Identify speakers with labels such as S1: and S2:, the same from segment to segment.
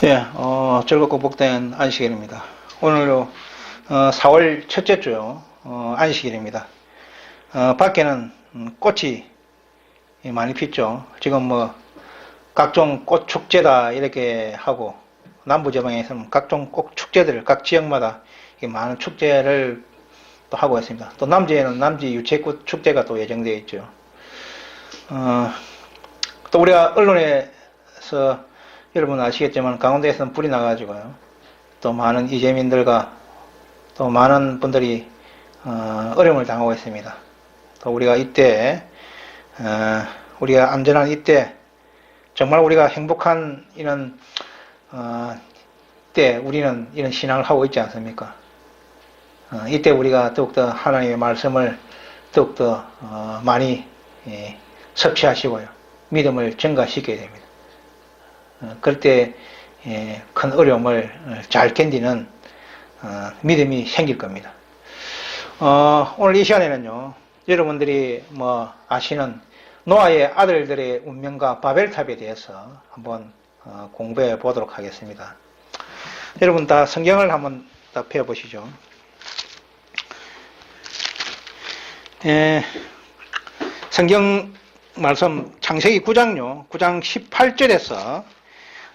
S1: 예, 즐겁고 복된 안식일입니다. 오늘 4월 첫째 주요 안식일입니다. 밖에는 꽃이 많이 폈죠. 지금 각종 꽃 축제다 이렇게 하고 남부지방에서는 각종 꽃 축제들 각 지역마다 많은 축제를 또 하고 있습니다. 또 남지에는 남지 유채꽃 축제가 또 예정되어 있죠. 또 우리가 언론에서 여러분 아시겠지만 강원도에서는 불이 나가지고요. 또 많은 이재민들과 또 많은 분들이 어려움을 당하고 있습니다. 또 우리가 이때 우리가 안전한 이때 정말 우리가 행복한 이런 때 우리는 이런 신앙을 하고 있지 않습니까? 이때 우리가 더욱더 하나님의 말씀을 더욱더 많이 섭취하시고요. 믿음을 증가시켜야 됩니다. 그럴 때 큰 어려움을 잘 견디는 믿음이 생길 겁니다. 오늘 이 시간에는요, 여러분들이 아시는 노아의 아들들의 운명과 바벨탑에 대해서 한번 공부해 보도록 하겠습니다. 여러분 다 성경을 한번 다 펴보시죠. 성경 말씀 창세기 9장요. 9장 18절에서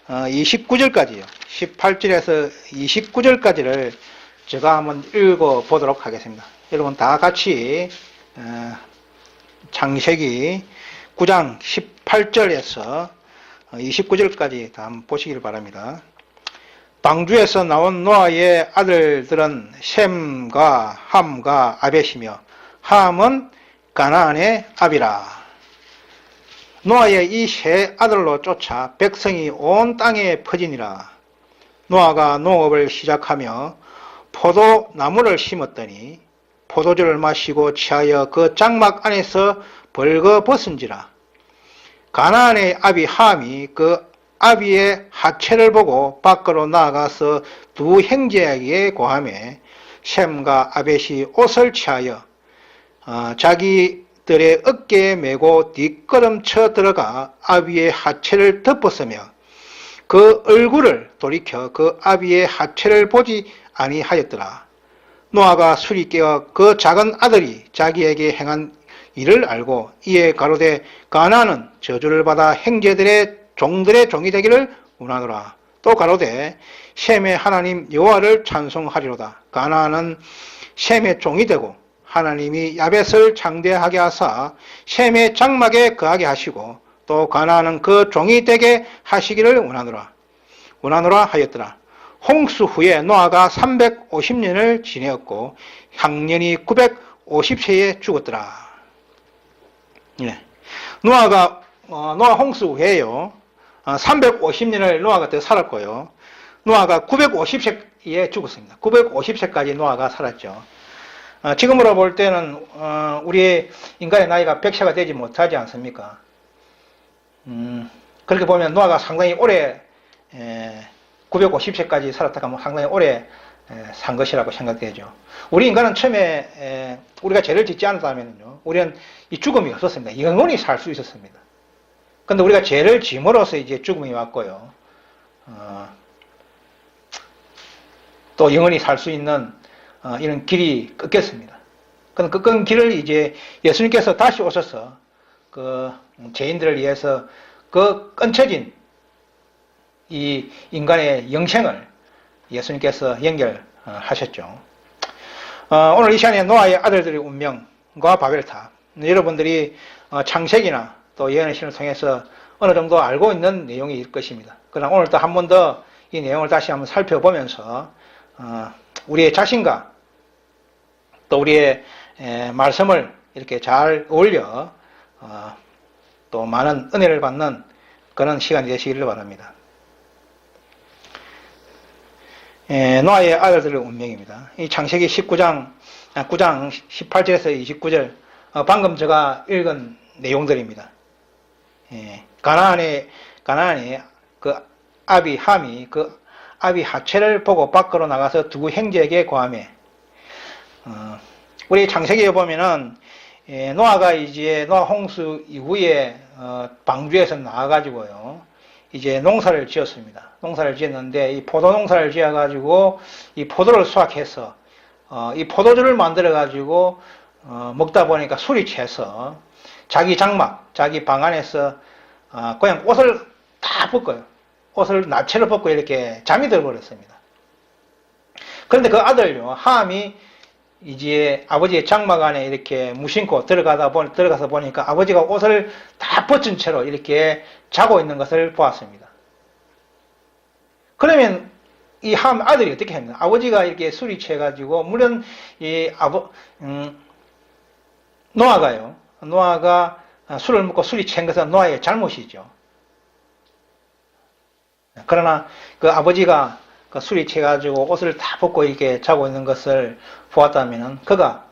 S1: 29절까지요. 18절에서 29절까지를 제가 한번 읽어 보도록 하겠습니다. 여러분 다 같이 창세기 9장 18절에서 29절까지 다 한번 보시기를 바랍니다. 방주에서 나온 노아의 아들들은 셈과 함과 아벳이며 함은 가나안의 아비라. 노아의 이 세 아들로 쫓아 백성이 온 땅에 퍼지니라. 노아가 농업을 시작하며 포도나무를 심었더니 포도주를 마시고 취하여 그 장막 안에서 벌거벗은지라. 가나안의 아비 함이 그 아비의 하체를 보고 밖으로 나아가서 두 형제에게 고하매 셈과 아벳이 옷을 취하여 자기들의 어깨에 메고 뒷걸음쳐 들어가 아비의 하체를 덮었으며 그 얼굴을 돌이켜 그 아비의 하체를 보지 아니하였더라. 노아가 술이 깨어 그 작은 아들이 자기에게 행한 일을 알고 이에 가로되 가나안은 저주를 받아 형제들의 종들의 종이 되기를 원하노라. 또 가로되 셈의 하나님 여호와를 찬송하리로다. 가나안은 셈의 종이 되고 하나님이 야벳을 창대하게 하사 셈의 장막에 거하게 하시고 또 가나안은 그 종이 되게 하시기를 원하노라 하였더라. 홍수 후에 노아가 350년을 지내었고 향년이 950세에 죽었더라. 네. 노아 홍수 후에요. 350년을 노아가 더 살았고요. 노아가 950세에 죽었습니다. 950세까지 노아가 살았죠. 지금으로 볼 때는 우리 인간의 나이가 100세가 되지 못하지 않습니까? 그렇게 보면 노아가 상당히 오래 950세까지 살았다가 상당히 오래 산 것이라고 생각되죠. 우리 인간은 처음에 우리가 죄를 짓지 않았다면요, 우리는 이 죽음이 없었습니다. 영원히 살 수 있었습니다. 그런데 우리가 죄를 짐으로써 이제 죽음이 왔고요. 또 영원히 살 수 있는 이런 길이 끊겼습니다. 그런 끊긴 길을 이제 예수님께서 다시 오셔서 그 죄인들을 위해서 그 끊쳐진 이 인간의 영생을 예수님께서 연결하셨죠. 오늘 이 시간에 노아의 아들들의 운명과 바벨탑, 여러분들이 창세기나 또 예언의 신을 통해서 어느 정도 알고 있는 내용일 것입니다. 그러나 오늘 또 한 번 더 이 내용을 다시 한번 살펴보면서 우리의 자신과 또 우리의 말씀을 이렇게 잘 어울려 또 많은 은혜를 받는 그런 시간이 되시기를 바랍니다. 노아의 아들들의 운명입니다. 이 창세기 9장 18절에서 29절 방금 제가 읽은 내용들입니다. 가나안의 그 아비 함이 그 아비 하체를 보고 밖으로 나가서 두 형제에게 고하매, 우리 창세기에 보면은 노아가 이제 노아 홍수 이후에 방주에서 나와가지고요, 이제 농사를 지었습니다. 농사를 지었는데 이 포도 농사를 지어가지고 이 포도를 수확해서 이 포도주를 만들어가지고 먹다 보니까 술이 취해서 자기 장막, 자기 방 안에서 그냥 옷을 다 벗고요. 옷을 나체를 벗고 이렇게 잠이 들어버렸습니다. 그런데 그 아들요, 함이 이제 아버지의 장막 안에 이렇게 무심코 들어가서 보니까 아버지가 옷을 다 벗은 채로 이렇게 자고 있는 것을 보았습니다. 그러면 이 함 아들이 어떻게 합니까? 아버지가 이렇게 술이 취해가지고, 물론 이 노아가 술을 먹고 술이 취한 것은 노아의 잘못이죠. 그러나 그 아버지가 그 술이 취해가지고 옷을 다 벗고 이렇게 자고 있는 것을 보았다면 그가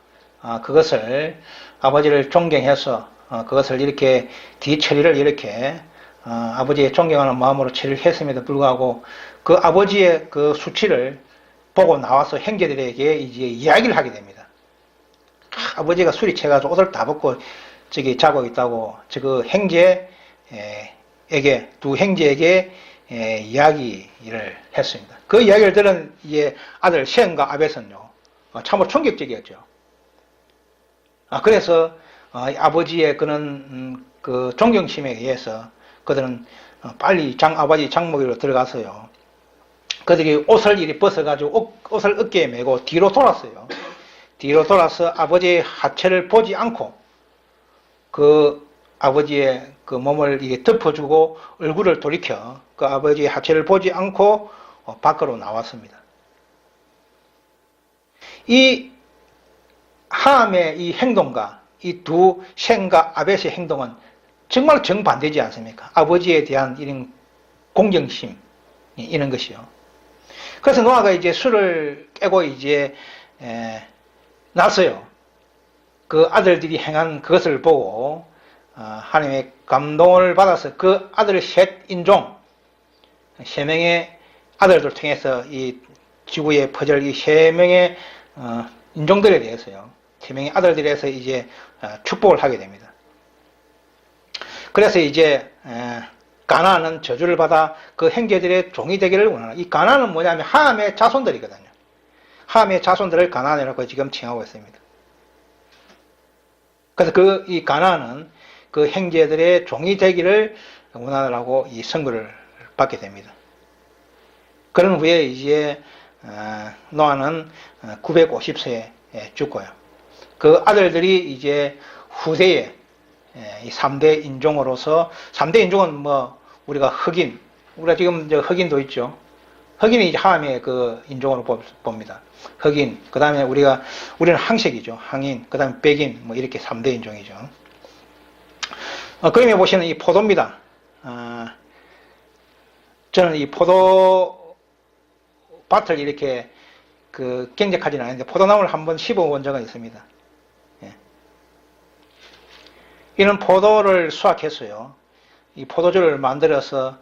S1: 그것을 아버지를 존경해서 그것을 이렇게 뒤처리를 이렇게 아버지의 존경하는 마음으로 처리를 했음에도 불구하고 그 아버지의 그 수치를 보고 나와서 형제들에게 이제 이야기를 하게 됩니다. 아버지가 술이 취해가지고 옷을 다 벗고 저기 자고 있다고 그 형제에게, 두 형제에게 이야기를 했습니다. 그 이야기를 들은 이제 아들 셈과 아벳은요, 참으로 충격적이었죠. 그래서 아버지의 그런 그 존경심에 의해서 그들은 빨리 아버지 장모기로 들어가서요. 그들이 옷을 이리 벗어가지고 옷을 어깨에 메고 뒤로 돌았어요. 뒤로 돌아서 아버지의 하체를 보지 않고 그 아버지의 그 몸을 이게 덮어주고 얼굴을 돌이켜 그 아버지의 하체를 보지 않고 밖으로 나왔습니다. 이 함의 이 행동과 이 두 셈과 아벳의 행동은 정말 정반대지 않습니까? 아버지에 대한 이런 공경심, 이런 것이요. 그래서 노아가 이제 술을 깨고 이제 났어요. 그 아들들이 행한 그것을 보고 하나님의 감동을 받아서 그 아들의 셋 인종, 세 명의 아들들 통해서 이 지구에 퍼질 이 세 명의 인종들에 대해서요, 세 명의 아들들에 대해서 이제 축복을 하게 됩니다. 그래서 이제 가나안은 저주를 받아 그 형제들의 종이 되기를 원하는, 이 가나안은 뭐냐면 함의 자손들이거든요. 함의 자손들을 가나안이라고 지금 칭하고 있습니다. 그래서 이 가나안은 그 형제들의 종이 되기를 원하라고 이 선고를 받게 됩니다. 그런 후에 이제 노아는 950세에 죽고요. 그 아들들이 이제 후대에 이 3대 인종으로서, 3대 인종은 뭐 우리가 우리가 지금 흑인도 있죠. 흑인이 이제 함의 그 인종으로 봅니다. 흑인, 그 다음에 우리는 항색이죠. 항인, 그 다음에 백인, 뭐 이렇게 3대 인종이죠. 그림에 보시는 이 포도입니다. 저는 이 포도밭을 이렇게 경작하지는 않는데 포도나무를 한번 씹어본 적은 있습니다. 예. 이런 포도를 수확했어요. 이 포도주를 만들어서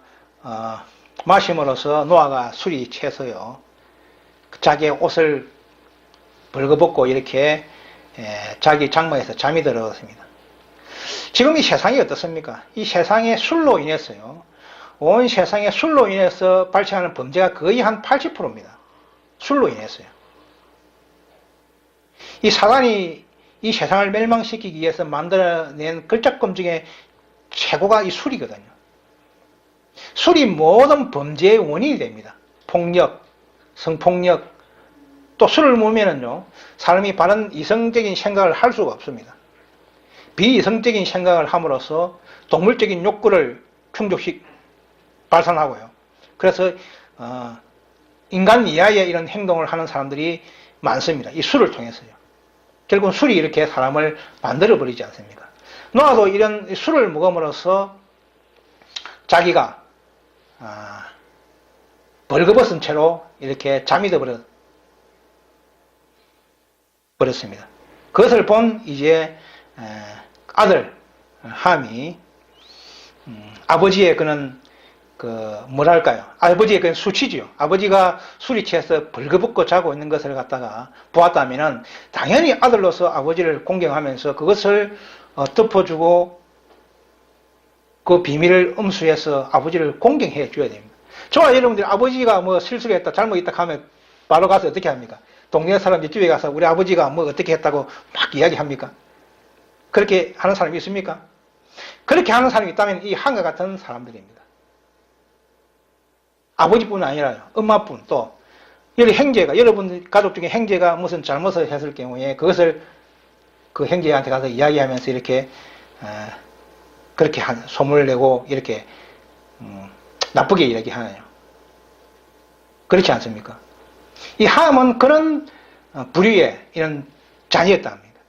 S1: 마심으로써 노아가 술이 취해서요, 자기의 옷을 벌거벗고 이렇게 자기 장막에서 잠이 들었습니다. 지금 이 세상이 어떻습니까? 이 세상의 술로 인해서요, 온 세상의 술로 인해서 발생하는 범죄가 거의 한 80%입니다. 술로 인해서요. 이 사단이 이 세상을 멸망시키기 위해서 만들어낸 걸작품 중에 최고가 이 술이거든요. 술이 모든 범죄의 원인이 됩니다. 폭력, 성폭력, 또 술을 먹으면은요, 사람이 바른 이성적인 생각을 할 수가 없습니다. 비이성적인 생각을 함으로써 동물적인 욕구를 발산하고요. 그래서 인간 이하의 이런 행동을 하는 사람들이 많습니다. 이 술을 통해서요. 결국은 술이 이렇게 사람을 만들어버리지 않습니까? 노아도 이런 술을 먹음으로써 자기가 벌거벗은 채로 이렇게 잠이 버렸습니다. 그것을 본 이제 아들 함이 아버지의 그는 아버지의 그런 수치지요. 아버지가 술이 취해서 벌거벗고 자고 있는 것을 갖다가 보았다면은 당연히 아들로서 아버지를 공경하면서 그것을 덮어주고 그 비밀을 엄수해서 아버지를 공경해 줘야 됩니다. 저와 여러분들이 아버지가 뭐 실수를 했다, 잘못했다 하면 바로 가서 어떻게 합니까? 동네 사람들 집에 가서 우리 아버지가 뭐 어떻게 했다고 막 이야기합니까? 그렇게 하는 사람이 있습니까? 그렇게 하는 사람이 있다면 이 한과 같은 사람들입니다. 아버지뿐 아니라요. 엄마뿐 또 형제가, 여러분 가족 중에 형제가 무슨 잘못을 했을 경우에 그것을 그 형제한테 가서 이야기하면서 이렇게 그렇게 소문을 내고 이렇게 나쁘게 이야기하나요? 그렇지 않습니까? 이 함은 그런 불의의 이런 자녀였다 합니다.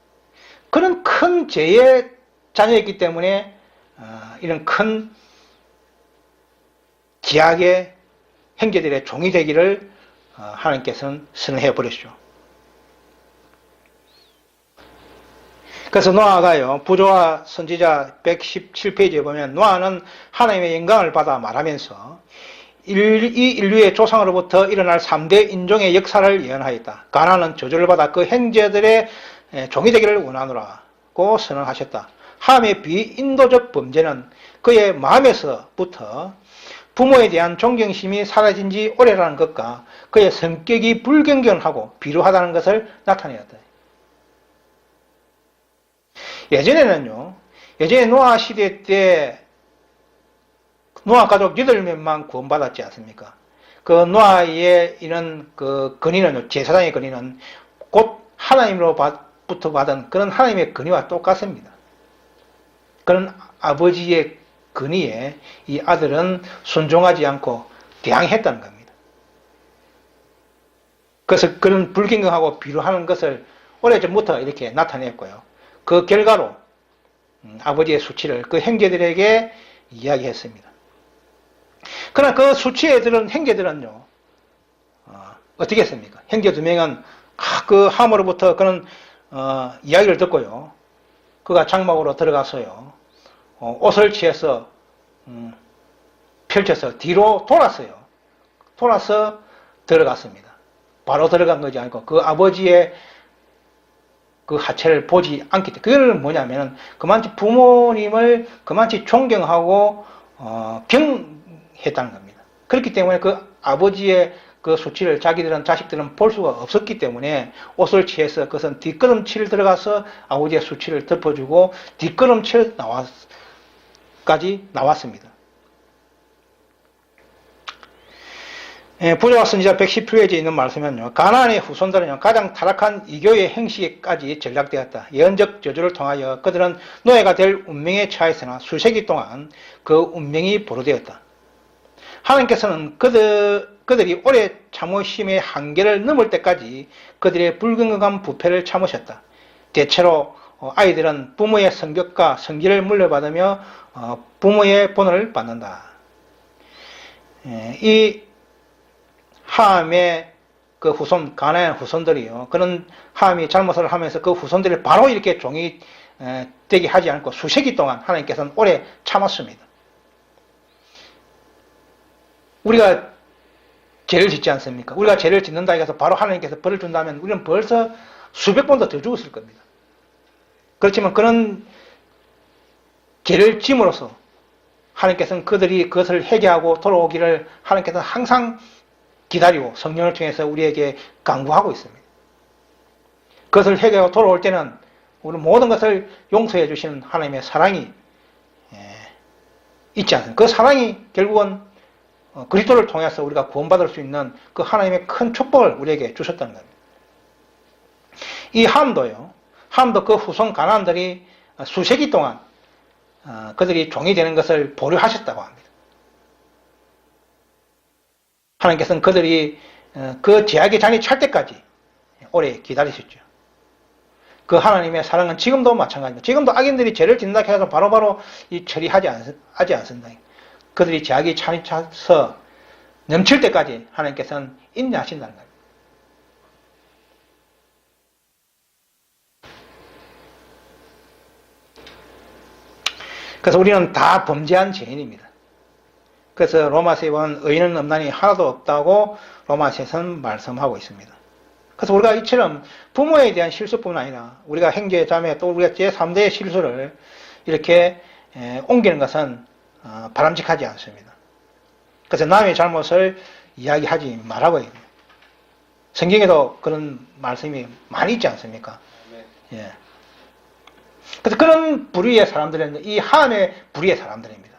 S1: 그런 큰 죄의 자녀였기 때문에 이런 큰 기악의 형제들의 종이 되기를 하나님께서는 선언해 버렸죠. 그래서 노아가요, 부조와 선지자 117페이지에 보면 노아는 하나님의 영광을 받아 말하면서 이 인류의 조상으로부터 일어날 3대 인종의 역사를 예언하였다. 가나안은 저주를 받아 그 형제들의 종이 되기를 원하노라고 선언하셨다. 함의 비인도적 범죄는 그의 마음에서부터 부모에 대한 존경심이 사라진 지 오래라는 것과 그의 성격이 불경건하고 비루하다는 것을 나타내었다. 예전에 노아 시대 때 노아 가족 8명만 구원받았지 않습니까? 그 노아의 이런 그 근위는, 제사장의 근위는 곧 하나님으로부터 받은 그런 하나님의 근위와 똑같습니다. 그런 아버지의 근위에 이 아들은 순종하지 않고 대항했다는 겁니다. 그래서 그런 불경건하고 비루하는 것을 오래전부터 이렇게 나타냈고요. 그 결과로 아버지의 수치를 그 형제들에게 이야기했습니다. 그러나 그 수치에 들은 형제들은요, 어떻게 했습니까? 형제 2명은 그 함으로부터 그런 이야기를 듣고요, 그가 장막으로 들어가서요, 옷을 취해서 펼쳐서 뒤로 돌아서 들어갔습니다. 바로 들어간 것이 아니고 그 아버지의 그 하체를 보지 않기 때문에, 그건 뭐냐면은 그만치 부모님을 그만치 존경하고 경했다는 겁니다. 그렇기 때문에 그 아버지의 그 수치를 자식들은 볼 수가 없었기 때문에 옷을 취해서 그것은 뒷걸음질 들어가서 아버지의 수치를 덮어주고 뒷걸음질 까지 나왔습니다. 부조와 선지자 110페이지에 있는 말씀은요, 가나안의 후손들은요, 가장 타락한 이교의 행식까지 전락되었다. 예언적 저주를 통하여 그들은 노예가 될 운명에 처했으나 수세기 동안 그 운명이 보류되었다. 하나님께서는 그들이 오래 참으심의 한계를 넘을 때까지 그들의 불경건한 부패를 참으셨다. 대체로 아이들은 부모의 성격과 성질을 물려받으며 부모의 본을 받는다. 이 함의 그 후손, 가나안 후손들이요, 그런 함이 잘못을 하면서 그 후손들이 바로 이렇게 종이 되게 하지 않고 수세기 동안 하나님께서는 오래 참았습니다. 우리가 죄를 짓지 않습니까? 우리가 죄를 짓는다 해서 바로 하나님께서 벌을 준다면 우리는 벌써 수백 번도 더 죽었을 겁니다. 그렇지만 그런 죄를 짐으로써 하나님께서는 그들이 그것을 회개하고 돌아오기를 하나님께서는 항상 기다리고 성령을 통해서 우리에게 강구하고 있습니다. 그것을 회개하고 돌아올 때는 우리 모든 것을 용서해 주시는 하나님의 사랑이 있지 않습니까? 그 사랑이 결국은 그리스도를 통해서 우리가 구원받을 수 있는 그 하나님의 큰 축복을 우리에게 주셨다는 겁니다. 이 함도 그 후손 가나안들이 수세기 동안 그들이 종이 되는 것을 보류하셨다고 합니다. 하나님께서는 그들이 그 제약의 잔이 찰 때까지 오래 기다리셨죠. 그 하나님의 사랑은 지금도 마찬가지입니다. 지금도 악인들이 죄를 짓는다 해서 바로바로 처리하지 않습니다. 그들이 제약의 잔이 차서 넘칠 때까지 하나님께서는 인내하신다는 겁니다. 그래서 우리는 다 범죄한 죄인입니다. 그래서 로마서에 보면 의인은 없나니 하나도 없다고 로마서에서는 말씀하고 있습니다. 그래서 우리가 이처럼 부모에 대한 실수뿐만 아니라 우리가 형제 자매 또 우리가 제3대의 실수를 이렇게 옮기는 것은 바람직하지 않습니다. 그래서 남의 잘못을 이야기하지 말라고 해요. 성경에도 그런 말씀이 많이 있지 않습니까? 예. 그래서 그런 부류의 사람들은 이 하나님의 부류의 사람들입니다.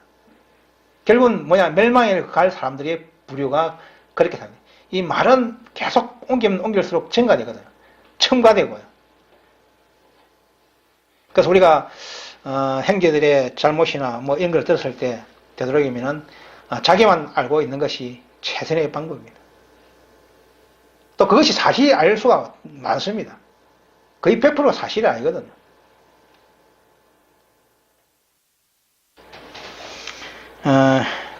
S1: 결국은 뭐냐, 멸망에 갈 사람들의 부류가 그렇게 삽니다. 이 말은 계속 옮기면 옮길수록 증가되거든요. 첨가되고요. 그래서 우리가 형제들의 잘못이나 뭐 이런 걸 들었을 때 되도록이면은 자기만 알고 있는 것이 최선의 방법입니다. 또 그것이 사실이 알 수가 많습니다. 거의 100%가 사실이 아니거든요.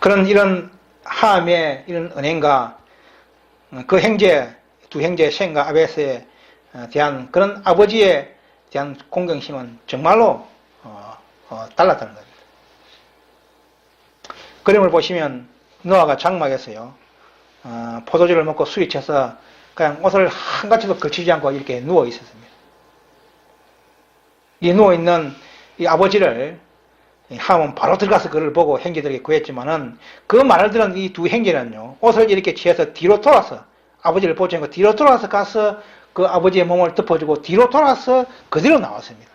S1: 그런 이런 하함의 이런 은행과 그 형제, 두 형제 셈과 아벳에 대한 그런 아버지에 대한 공경심은 정말로 달랐다는 겁니다. 그림을 보시면 노아가 장막에서요, 포도주를 먹고 술이 쳐서 그냥 옷을 한 가지도 걸치지 않고 이렇게 누워 있었습니다. 이 누워 있는 이 아버지를 하함은 바로 들어가서 그를 보고 형제들에게 구했지만은 그 말을 들은 이 두 형제는요, 옷을 이렇게 취해서 뒤로 돌아서 아버지를 보지 않고 뒤로 돌아서 가서 그 아버지의 몸을 덮어주고 뒤로 돌아서 그대로 나왔습니다.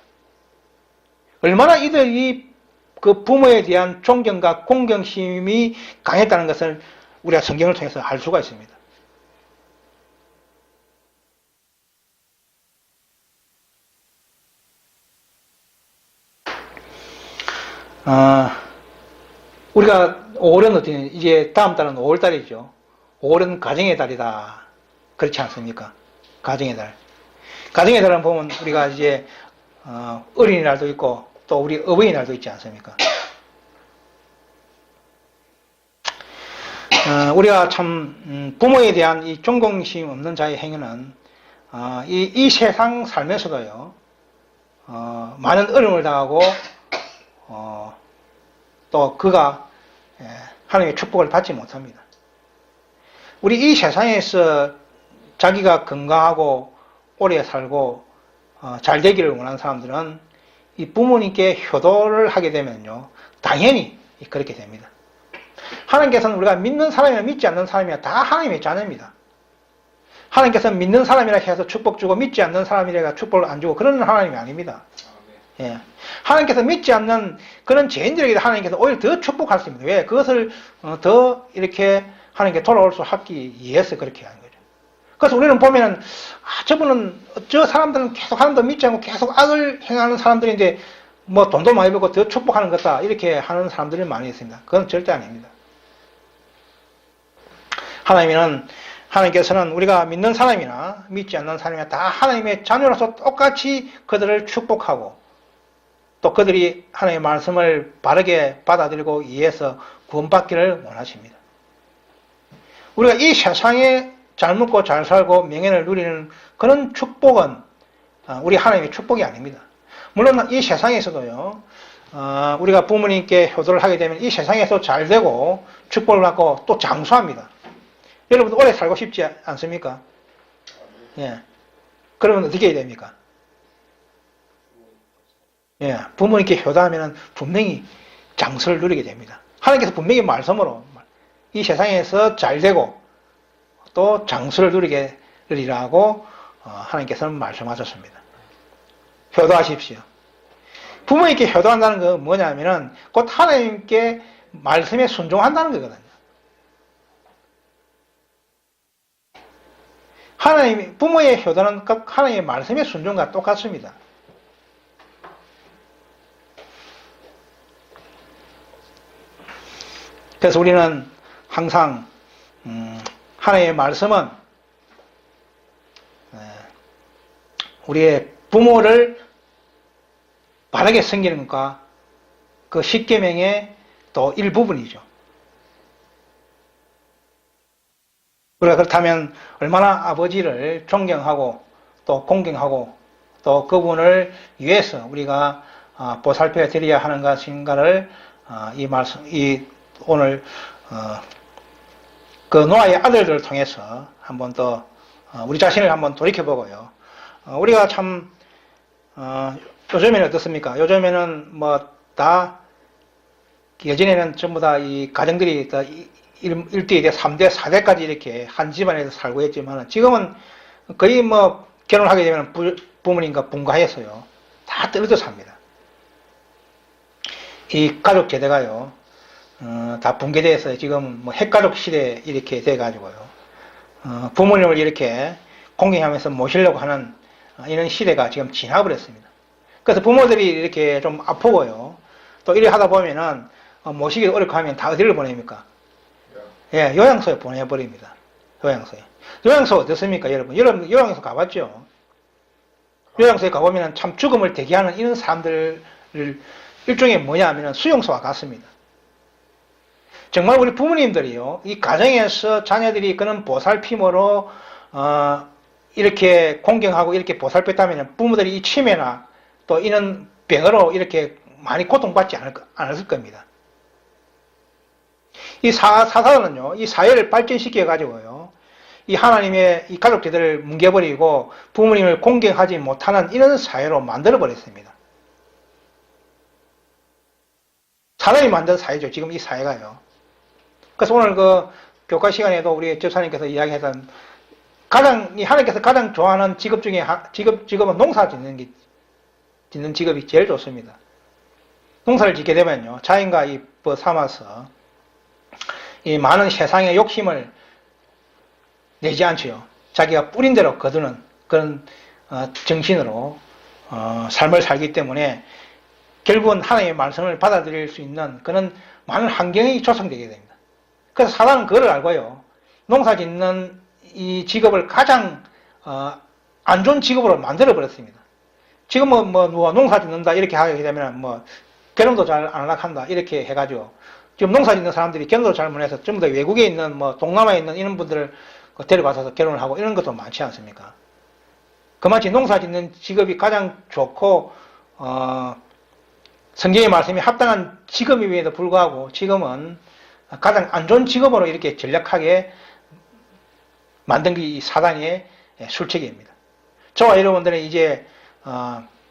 S1: 얼마나 이들이 그 부모에 대한 존경과 공경심이 강했다는 것을 우리가 성경을 통해서 알 수가 있습니다. 우리가 5월은 어떻게, 이제 다음 달은 5월달이죠. 5월은 가정의 달이다. 그렇지 않습니까? 가정의 달. 가정의 달은 보면 우리가 이제, 어린이날도 있고, 또 우리 어버이날도 있지 않습니까? 우리가 참, 부모에 대한 이 존경심 없는 자의 행위는, 이 세상 살면서도요, 많은 어려움을 당하고, 또 그가 하나님의 축복을 받지 못합니다. 우리 이 세상에서 자기가 건강하고 오래 살고 잘 되기를 원하는 사람들은 이 부모님께 효도를 하게 되면요, 당연히 그렇게 됩니다. 하나님께서는 우리가 믿는 사람이나 믿지 않는 사람이나 다 하나님의 자녀입니다. 하나님께서는 믿는 사람이라 해서 축복 주고 믿지 않는 사람이라 축복을 안 주고 그런 하나님이 아닙니다. 예. 하나님께서 믿지 않는 그런 죄인들에게 하나님께서 오히려 더 축복할 수 있습니다. 왜? 그것을 더 이렇게 하나님께 돌아올 수 하기 위해서 그렇게 하는 거죠. 그래서 우리는 보면은, 저 사람들은 계속 하나님도 믿지 않고 계속 악을 행하는 사람들인데, 뭐 돈도 많이 벌고 더 축복하는 거다. 이렇게 하는 사람들이 많이 있습니다. 그건 절대 아닙니다. 하나님께서는 우리가 믿는 사람이나 믿지 않는 사람이나 다 하나님의 자녀로서 똑같이 그들을 축복하고, 또 그들이 하나님의 말씀을 바르게 받아들이고 이해해서 구원받기를 원하십니다. 우리가 이 세상에 잘 먹고 잘 살고 명예를 누리는 그런 축복은 우리 하나님의 축복이 아닙니다. 물론 이 세상에서도요, 우리가 부모님께 효도를 하게 되면 이 세상에서 잘 되고 축복을 받고 또 장수합니다. 여러분 오래 살고 싶지 않습니까? 예. 그러면 어떻게 해야 됩니까? 예, 부모님께 효도하면 분명히 장수를 누리게 됩니다. 하나님께서 분명히 말씀으로 이 세상에서 잘 되고 또 장수를 누리게 되리라고 하나님께서는 말씀하셨습니다. 효도하십시오. 부모님께 효도한다는 건 뭐냐면은 곧 하나님께 말씀에 순종한다는 거거든요. 부모의 효도는 하나님의 말씀의 순종과 똑같습니다. 그래서 우리는 항상 하나님의 말씀은 우리의 부모를 바르게 섬기는 것과 그 십계명의 또 일부분이죠. 우리가 그렇다면 얼마나 아버지를 존경하고 또 공경하고 또 그분을 위해서 우리가 보살펴 드려야 하는 것인가를 오늘 그 노아의 아들들을 통해서 한번 더 우리 자신을 한번 돌이켜보고요. 우리가 참 요즘에는 어떻습니까? 요즘에는 뭐 다 예전에는 전부 다 이 가정들이 다 1대, 2대, 3대, 4대까지 이렇게 한 집안에서 살고 했지만 지금은 거의 뭐 결혼하게 되면 부모님과 분가해서요. 다 떨어져 삽니다. 이 가족 제대가요. 다 붕괴돼서 지금 뭐 핵가족 시대 이렇게 돼가지고요. 부모님을 이렇게 공경하면서 모시려고 하는 이런 시대가 지금 지나버렸습니다. 그래서 부모들이 이렇게 좀 아프고요. 또 이래 하다 보면은 모시기 어렵고 하면 다 어디를 보냅니까? 예, 요양소에 보내버립니다. 요양소에. 요양소 어떻습니까, 여러분? 여러분, 요양소 가봤죠? 요양소에 가보면 참 죽음을 대기하는 이런 사람들을 일종의 뭐냐 하면 수용소와 같습니다. 정말 우리 부모님들이요, 이 가정에서 자녀들이 그런 보살핌으로, 이렇게 공경하고 이렇게 보살폈다면 부모들이 이 치매나 또 이런 병으로 이렇게 많이 고통받지 않았을 겁니다. 이 사사는요, 이 사회를 발전시켜가지고요, 이 하나님의 이 가족제들을 뭉개버리고 부모님을 공경하지 못하는 이런 사회로 만들어버렸습니다. 사단이 만든 사회죠, 지금 이 사회가요. 그래서 오늘 그 교과 시간에도 우리 집사님께서 이야기했던 이 하나님께서 가장 좋아하는 직업 중에, 직업은 농사 짓는 직업이 제일 좋습니다. 농사를 짓게 되면요, 자연과 이뻐 삼아서 이 많은 세상의 욕심을 내지 않지요. 자기가 뿌린 대로 거두는 그런 정신으로 삶을 살기 때문에 결국은 하나님의 말씀을 받아들일 수 있는 그런 많은 환경이 조성되게 됩니다. 그래서 사단은 그걸 알고요. 농사 짓는 이 직업을 가장 안 좋은 직업으로 만들어 버렸습니다. 지금 뭐 누가 농사 짓는다 이렇게 하게 되면 뭐 결혼도 잘 안 한다 이렇게 해가지고 지금 농사 짓는 사람들이 결혼도 잘 못해서 전부 다 외국에 있는 뭐 동남아에 있는 이런 분들을 데려가서 결혼을 하고 이런 것도 많지 않습니까? 그마치 농사 짓는 직업이 가장 좋고 성경의 말씀이 합당한 직업임에도 불구하고 지금은 가장 안 좋은 직업으로 이렇게 전략하게 만든 게 이 사단의 술책입니다. 저와 여러분들은 이제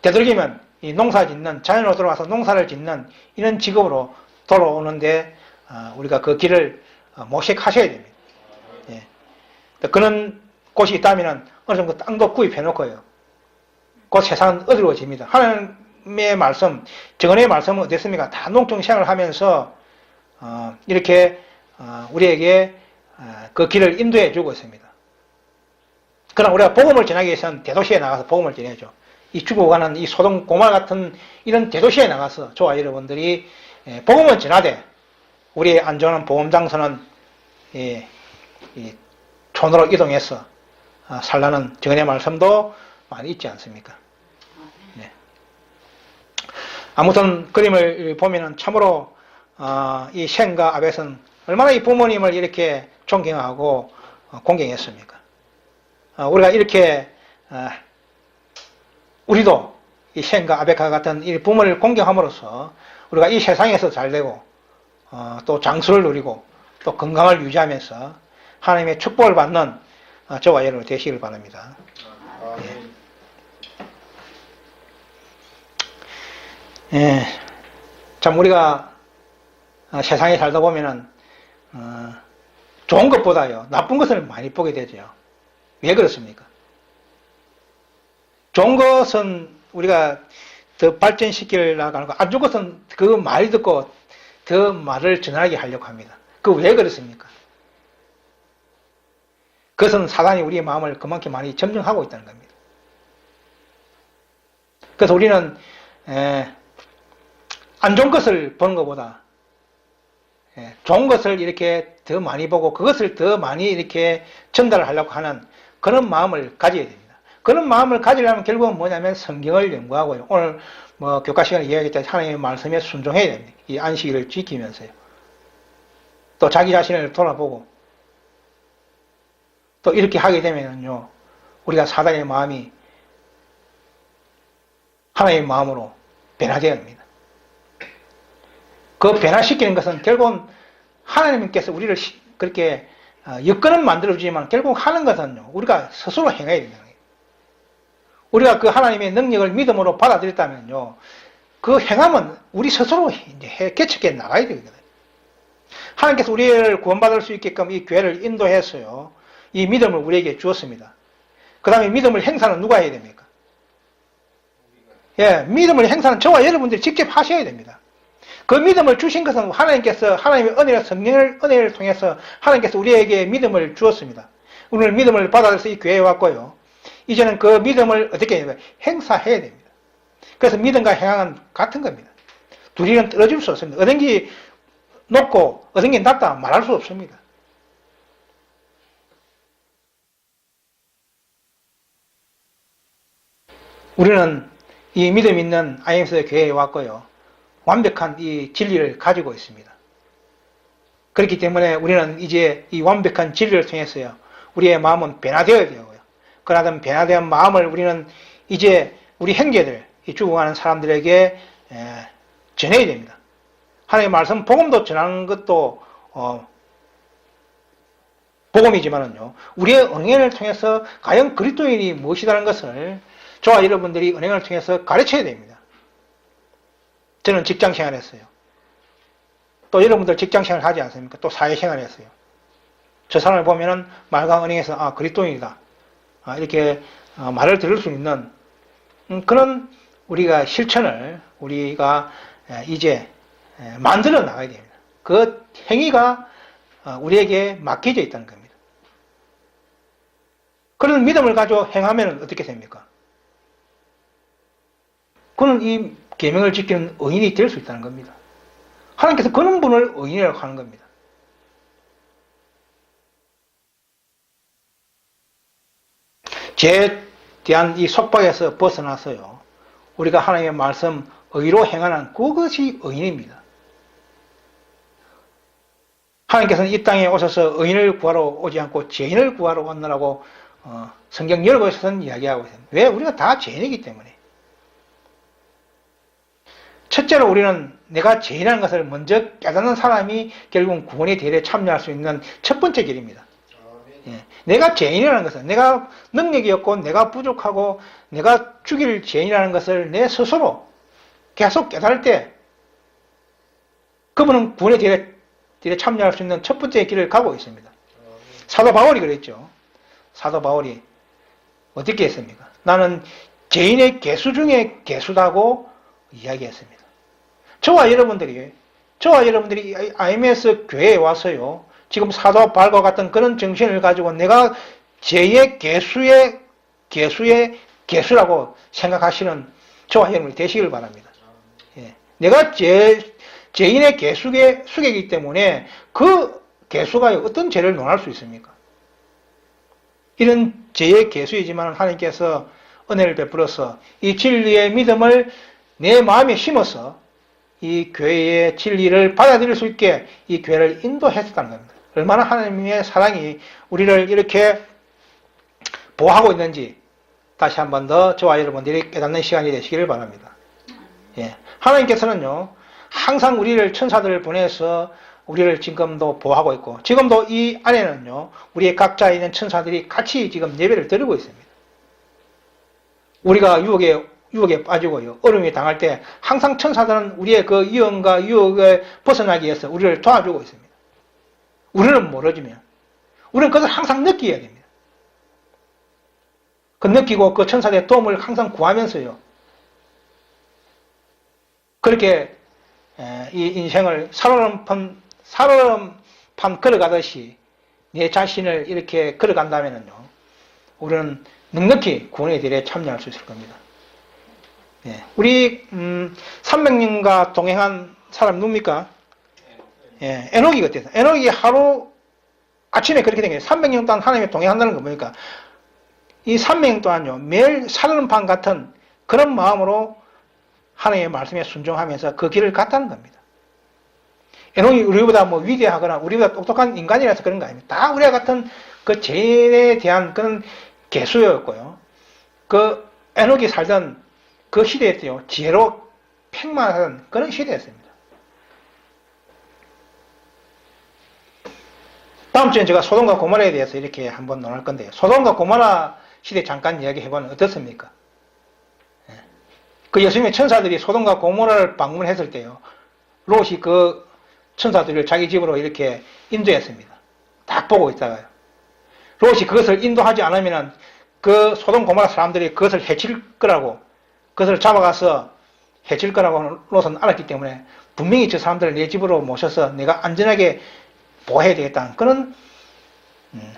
S1: 되도록이면 이 농사 짓는 자연으로 들어와서 농사를 짓는 이런 직업으로 돌아오는데 우리가 그 길을 모색하셔야 됩니다. 예. 그런 곳이 있다면 어느 정도 땅도 구입해 놓고요. 그 세상은 어지러워집니다. 하나님의 말씀, 정언의 말씀은 어땠습니까? 다 농촌 생활을 하면서 이렇게 우리에게 그 길을 인도해 주고 있습니다. 그러나 우리가 복음을 전하기 위해서는 대도시에 나가서 복음을 전해야죠. 이 죽어가는 이 소동 고말 같은 이런 대도시에 나가서 저와 여러분들이 복음을 전하되 우리의 안전한 보험장소는 이 촌으로 이동해서 살라는 정언의 말씀도 많이 있지 않습니까? 네. 아무튼 그림을 보면은 참으로 이 셴과 아벳은 얼마나 이 부모님을 이렇게 존경하고 공경했습니까? 우리가 이렇게 우리도 이 셴과 아벳과 같은 이 부모를 공경함으로써 우리가 이 세상에서 잘되고 또 장수를 누리고 또 건강을 유지하면서 하나님의 축복을 받는 저와 여러분 되시길 바랍니다. 예. 참 우리가 세상에 살다 보면은 좋은 것보다요 나쁜 것을 많이 보게 되죠. 왜 그렇습니까? 좋은 것은 우리가 더 발전시키려고 하는 거, 안 좋은 것은 그 말 듣고 더 말을 전하게 하려고 합니다. 그 왜 그렇습니까? 그것은 사단이 우리의 마음을 그만큼 많이 점령하고 있다는 겁니다. 그래서 우리는 안 좋은 것을 보는 것보다 좋은 것을 이렇게 더 많이 보고 그것을 더 많이 이렇게 전달을 하려고 하는 그런 마음을 가져야 됩니다. 그런 마음을 가지려면 결국은 뭐냐면 성경을 연구하고요. 오늘 뭐 교과 시간에 이야기했듯이 하나님의 말씀에 순종해야 됩니다. 이 안식일을 지키면서요. 또 자기 자신을 돌아보고 또 이렇게 하게 되면요. 우리가 사단의 마음이 하나님의 마음으로 변화되어야 합니다. 그 변화시키는 것은 결국은 하나님께서 우리를 그렇게 여건은 만들어주지만 결국 하는 것은요. 우리가 스스로 행해야 됩니다. 우리가 그 하나님의 능력을 믿음으로 받아들였다면요. 그 행함은 우리 스스로 이제 개척해 나가야 되거든요. 하나님께서 우리를 구원받을 수 있게끔 이 교회를 인도해서요, 이 믿음을 우리에게 주었습니다. 그 다음에 믿음을 행사는 누가 해야 됩니까? 예, 믿음을 행사는 저와 여러분들이 직접 하셔야 됩니다. 그 믿음을 주신 것은 하나님께서, 하나님의 은혜와 성령을, 은혜를 통해서 하나님께서 우리에게 믿음을 주었습니다. 오늘 믿음을 받아들여서 이 교회에 왔고요. 이제는 그 믿음을 어떻게 해야 됩니까? 행사해야 됩니다. 그래서 믿음과 행함은 같은 겁니다. 둘이는 떨어질 수 없습니다. 어떤 게 높고 어떤 게 낮다 말할 수 없습니다. 우리는 이 믿음 있는 IMS 교회에 왔고요. 완벽한 이 진리를 가지고 있습니다. 그렇기 때문에 우리는 이제 이 완벽한 진리를 통해서요, 우리의 마음은 변화되어야 되고요. 그러한 변화된 마음을 우리는 이제 우리 형제들, 이 죽어가는 사람들에게 전해야 됩니다. 하나님의 말씀, 복음도 전하는 것도 복음이지만은요, 우리의 은행을 통해서 과연 그리스도인이 무엇이라는 것을 저와 여러분들이 은행을 통해서 가르쳐야 됩니다. 저는 직장생활 했어요. 또 여러분들 직장생활 하지 않습니까? 또 사회생활 했어요. 저 사람을 보면은 말과 은행에서 아, 그리스도인이다, 이렇게 말을 들을 수 있는 그런 우리가 실천을 우리가 이제 만들어 나가야 됩니다. 그 행위가 우리에게 맡겨져 있다는 겁니다. 그런 믿음을 가지고 행하면 어떻게 됩니까? 그는 이 계명을 지키는 의인이 될 수 있다는 겁니다. 하나님께서 그런 분을 의인이라고 하는 겁니다. 죄에 대한 이 속박에서 벗어나서요, 우리가 하나님의 말씀 의로 행하는 그것이 의인입니다. 하나님께서는 이 땅에 오셔서 의인을 구하러 오지 않고 죄인을 구하러 왔느라고 성경 여러 곳에서는 이야기하고 있습니다. 왜? 우리가 다 죄인이기 때문에. 첫째로 우리는 내가 죄인이라는 것을 먼저 깨닫는 사람이 결국은 구원의 대회에 참여할 수 있는 첫 번째 길입니다. 예. 내가 죄인이라는 것은, 내가 능력이 없고 내가 부족하고 내가 죽일 죄인이라는 것을 내 스스로 계속 깨달을 때 그분은 구원의 대회에 참여할 수 있는 첫 번째 길을 가고 있습니다. 사도 바울이 그랬죠. 사도 바울이 어떻게 했습니까? 나는 죄인의 개수 중에 개수다고 이야기했습니다. 저와 여러분들이 IMS 교회에 와서요, 지금 사도 바울과 같은 그런 정신을 가지고 내가 죄의 개수의 개수라고 생각하시는 저와 여러분이 되시길 바랍니다. 예. 내가 죄인의 개수의 수이기 때문에 그 개수가 어떤 죄를 논할 수 있습니까? 이런 죄의 개수이지만 하나님께서 은혜를 베풀어서 이 진리의 믿음을 내 마음에 심어서 이 교회의 진리를 받아들일 수 있게 이 교회를 인도했었다는 겁니다. 얼마나 하나님의 사랑이 우리를 이렇게 보호하고 있는지 다시 한 번 더 저와 여러분들이 깨닫는 시간이 되시기를 바랍니다. 예. 하나님께서는요, 항상 우리를 천사들을 보내서 우리를 지금도 보호하고 있고, 지금도 이 안에는요, 우리의 각자에 있는 천사들이 같이 지금 예배를 드리고 있습니다. 우리가 유혹에 빠지고요, 어려움에 당할 때 항상 천사들은 우리의 그 위험과 유혹에 벗어나기 위해서 우리를 도와주고 있습니다. 우리는 모르지만 우리는 그것을 항상 느껴야 됩니다. 그 느끼고 그 천사들의 도움을 항상 구하면서요, 그렇게 이 인생을 살얼음판 걸어가듯이 내 자신을 이렇게 걸어간다면요, 우리는 넉넉히 구원의 대회에 참여할 수 있을 겁니다. 예. 우리 300년과 동행한 사람 누굽니까? 예, 에녹이 그때서. 에녹이 하루 아침에 그렇게 된 거예요. 300년 동안 하나님의 동행한다는 거 보니까 이 300년 동안요, 매일 살얼음판 같은 그런 마음으로 하나님의 말씀에 순종하면서 그 길을 갔다는 겁니다. 에녹이 우리보다 뭐 위대하거나 우리보다 똑똑한 인간이라서 그런 거 아닙니다. 다 우리와 같은 그 죄에 대한 그런 개수였고요. 그 에녹이 살던 그 시대였대요. 지혜로 팽만하던 그런 시대였습니다. 다음 주엔 제가 소돔과 고모라에 대해서 이렇게 한번 논할 건데요. 소돔과 고모라 시대 잠깐 이야기해보면 어떻습니까? 그 예수님의 천사들이 소돔과 고모라를 방문했을 때요, 롯이 그 천사들을 자기 집으로 이렇게 인도했습니다. 딱 보고 있다가요. 롯이 그것을 인도하지 않으면 그 소돔 고모라 사람들이 그것을 해칠 거라고, 그것을 잡아가서 해칠 거라고 롯은 알았기 때문에 분명히 저 사람들을 내 집으로 모셔서 내가 안전하게 보호해야 되겠다는 그런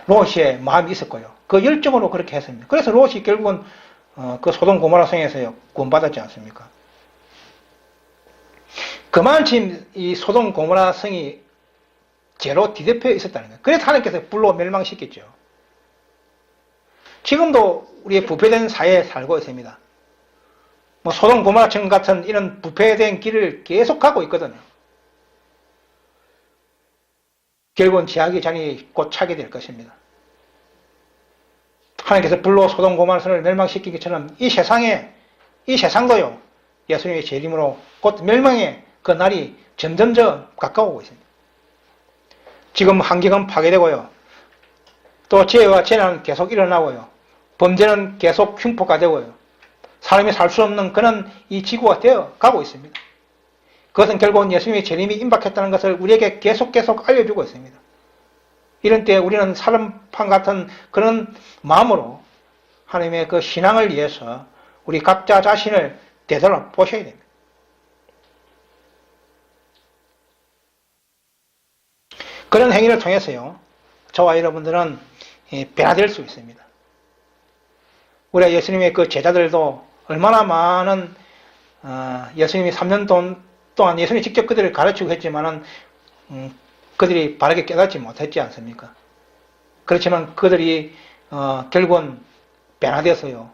S1: 롯의 마음이 있었고요. 그 열정으로 그렇게 했습니다. 그래서 롯이 결국은 그 소돔 고모라 성에서 구원받았지 않습니까? 그만큼 이 소돔 고모라 성이 죄로 뒤덮여 있었다는 거예요. 그래서 하나님께서 불로 멸망시켰죠. 지금도 우리의 부패된 사회에 살고 있습니다. 뭐 소돔 고모라청 같은 이런 부패된 길을 계속 가고 있거든요. 결국은 제약의 잔이 곧 차게 될 것입니다. 하나님께서 불로 소돔 고모라성을 멸망시킨 것처럼 이 세상도요, 예수님의 재림으로 곧 멸망의 그 날이 점점점 가까워오고 있습니다. 지금 환경은 파괴되고요, 또 재해와 재난은 계속 일어나고요, 범죄는 계속 흉폭화되고요, 사람이 살 수 없는 그런 이 지구가 되어 가고 있습니다. 그것은 결국은 예수님의 재림이 임박했다는 것을 우리에게 계속 알려주고 있습니다. 이런 때 우리는 사람판 같은 그런 마음으로 하나님의 그 신앙을 위해서 우리 각자 자신을 되돌아보셔야 됩니다. 그런 행위를 통해서요, 저와 여러분들은 변화될 수 있습니다. 우리가 예수님의 그 제자들도 얼마나 많은 예수님이 3년 동안 예수님이 직접 그들을 가르치고 했지만은 그들이 바르게 깨닫지 못했지 않습니까? 그렇지만 그들이 결국은 변화되어서요,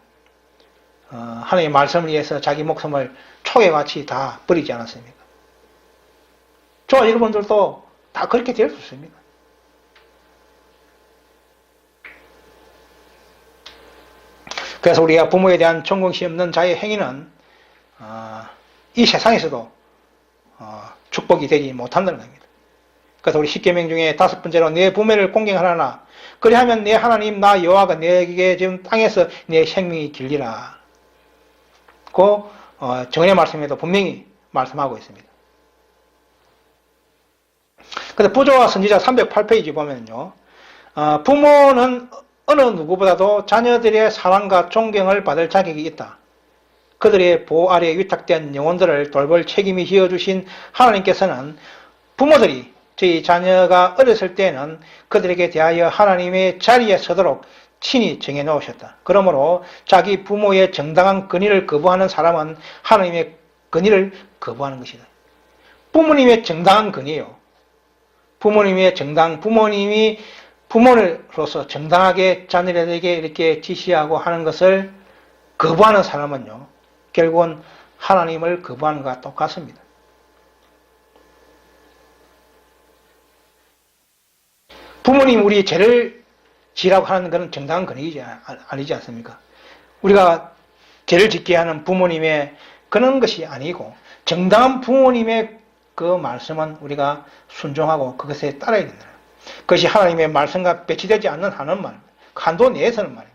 S1: 하나님의 말씀을 위해서 자기 목숨을 초계같이 다 버리지 않았습니까? 저와 여러분들도 다 그렇게 될 수 있습니다. 그래서 우리가 부모에 대한 존경심 없는 자의 행위는 이 세상에서도 축복이 되지 못한다는 겁니다. 그래서 우리 십계명 중에 5번째로 내 부모를 공경하라나 그리하면 내 하나님 나 여호와가 내게 지금 땅에서 내 생명이 길리라. 그 정언의 말씀에도 분명히 말씀하고 있습니다. 그래서 부조와 선지자 308페이지 보면요, 부모는 어느 누구보다도 자녀들의 사랑과 존경을 받을 자격이 있다. 그들의 보호 아래에 위탁된 영혼들을 돌볼 책임이 지어주신 하나님께서는 부모들이 저희 자녀가 어렸을 때는 그들에게 대하여 하나님의 자리에 서도록 친히 정해 놓으셨다. 그러므로 자기 부모의 정당한 권위를 거부하는 사람은 하나님의 권위를 거부하는 것이다. 부모님의 정당한 권위요, 부모님이 부모로서 정당하게 자녀들에게 이렇게 지시하고 하는 것을 거부하는 사람은요, 결국은 하나님을 거부하는 것과 똑같습니다. 부모님 우리 죄를 지라고 하는 것은 정당한 권위이지 아니지 않습니까? 우리가 죄를 짓게 하는 부모님의 그런 것이 아니고 정당한 부모님의 그 말씀은 우리가 순종하고 그것에 따라야 된다. 그것이 하나님의 말씀과 배치되지 않는 한은 말입니다. 한도 내에서는 말입니다.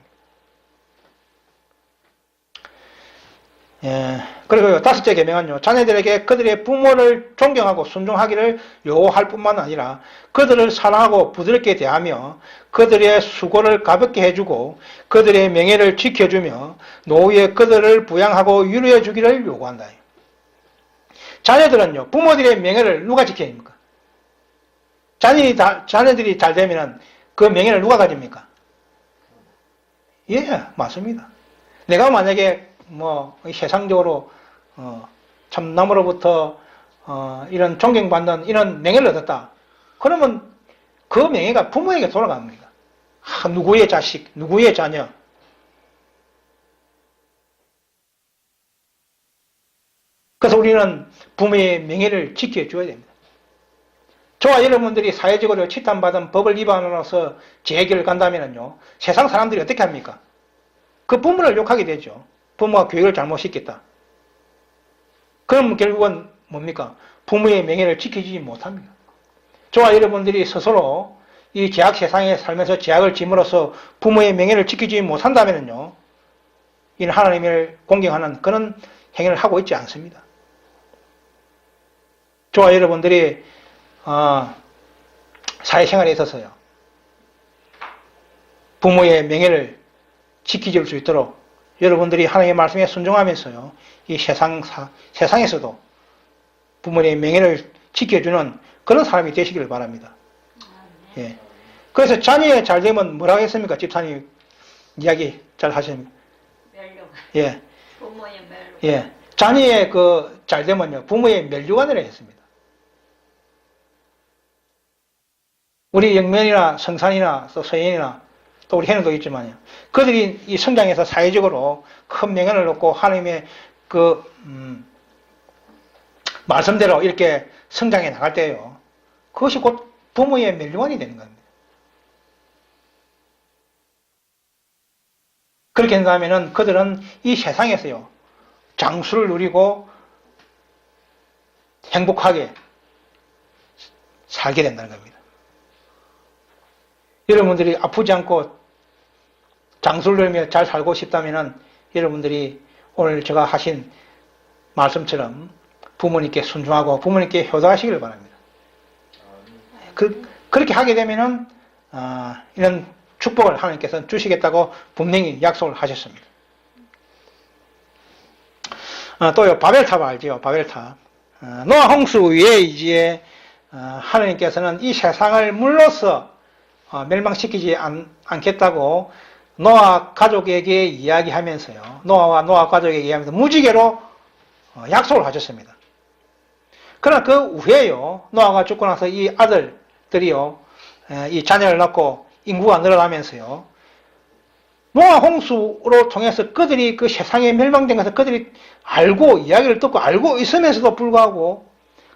S1: 그리고 5째 계명은요, 자녀들에게 그들의 부모를 존경하고 순종하기를 요구할 뿐만 아니라 그들을 사랑하고 부드럽게 대하며 그들의 수고를 가볍게 해주고 그들의 명예를 지켜주며 노후에 그들을 부양하고 유로해 주기를 요구한다. 자녀들은요, 부모들의 명예를 누가 지켜야 합니까? 자녀들이 잘 되면 그 명예를 누가 가집니까? 예, 맞습니다. 내가 만약에 세상적으로 참 남으로부터 이런 존경받는 이런 명예를 얻었다. 그러면 그 명예가 부모에게 돌아갑니다. 누구의 자식, 누구의 자녀. 그래서 우리는 부모의 명예를 지켜줘야 됩니다. 저와 여러분들이 사회적으로 치탄받은 법을 위반으로서 재해결을 간다면요, 세상 사람들이 어떻게 합니까? 그 부모를 욕하게 되죠. 부모가 교육을 잘못 시켰다. 그럼 결국은 뭡니까? 부모의 명예를 지키지 못합니다. 저와 여러분들이 스스로 이 죄악 세상에 살면서 죄악을 짐으로써 부모의 명예를 지키지 못한다면요, 이 하나님을 공경하는 그런 행위를 하고 있지 않습니다. 저와 여러분들이 사회생활에 있어서요, 부모의 명예를 지켜줄 수 있도록 여러분들이 하나님의 말씀에 순종하면서요, 이 세상에서도 부모의 명예를 지켜주는 그런 사람이 되시기를 바랍니다. 예. 그래서 자녀의 잘 되면 뭐라고 했습니까? 집사님 이야기 잘 하십니다.
S2: 멸류관.
S1: 예.
S2: 부모의 멸류관.
S1: 예. 자녀의 잘 되면요, 부모의 멸류관이라 했습니다. 우리 영면이나 성산이나 또 서현이나 또 우리 해는도 있지만요, 그들이 이 성장해서 사회적으로 큰 명예를 얻고 하나님의 말씀대로 이렇게 성장해 나갈 때요, 그것이 곧 부모의 멸류관이 되는 겁니다. 그렇게 된다면은 그들은 이 세상에서요, 장수를 누리고 행복하게 살게 된다는 겁니다. 여러분들이 아프지 않고 장수를 누리며 잘 살고 싶다면은 여러분들이 오늘 제가 하신 말씀처럼 부모님께 순종하고 부모님께 효도하시기를 바랍니다. 그렇게 하게 되면은 이런 축복을 하나님께서 주시겠다고 분명히 약속을 하셨습니다. 또요, 바벨탑 알죠? 바벨탑. 노아 홍수 위에 이제 하나님께서는 이 세상을 물로써 멸망시키지 않겠다고 노아 가족에게 이야기하면서요, 노아와 노아 가족에게 이야기하면서 무지개로 약속을 하셨습니다. 그러나 그 후에요, 노아가 죽고 나서 이 아들들이요, 이 자녀를 낳고 인구가 늘어나면서요, 노아 홍수로 통해서 그들이 그 세상에 멸망된 것을 그들이 알고, 이야기를 듣고 알고 있으면서도 불구하고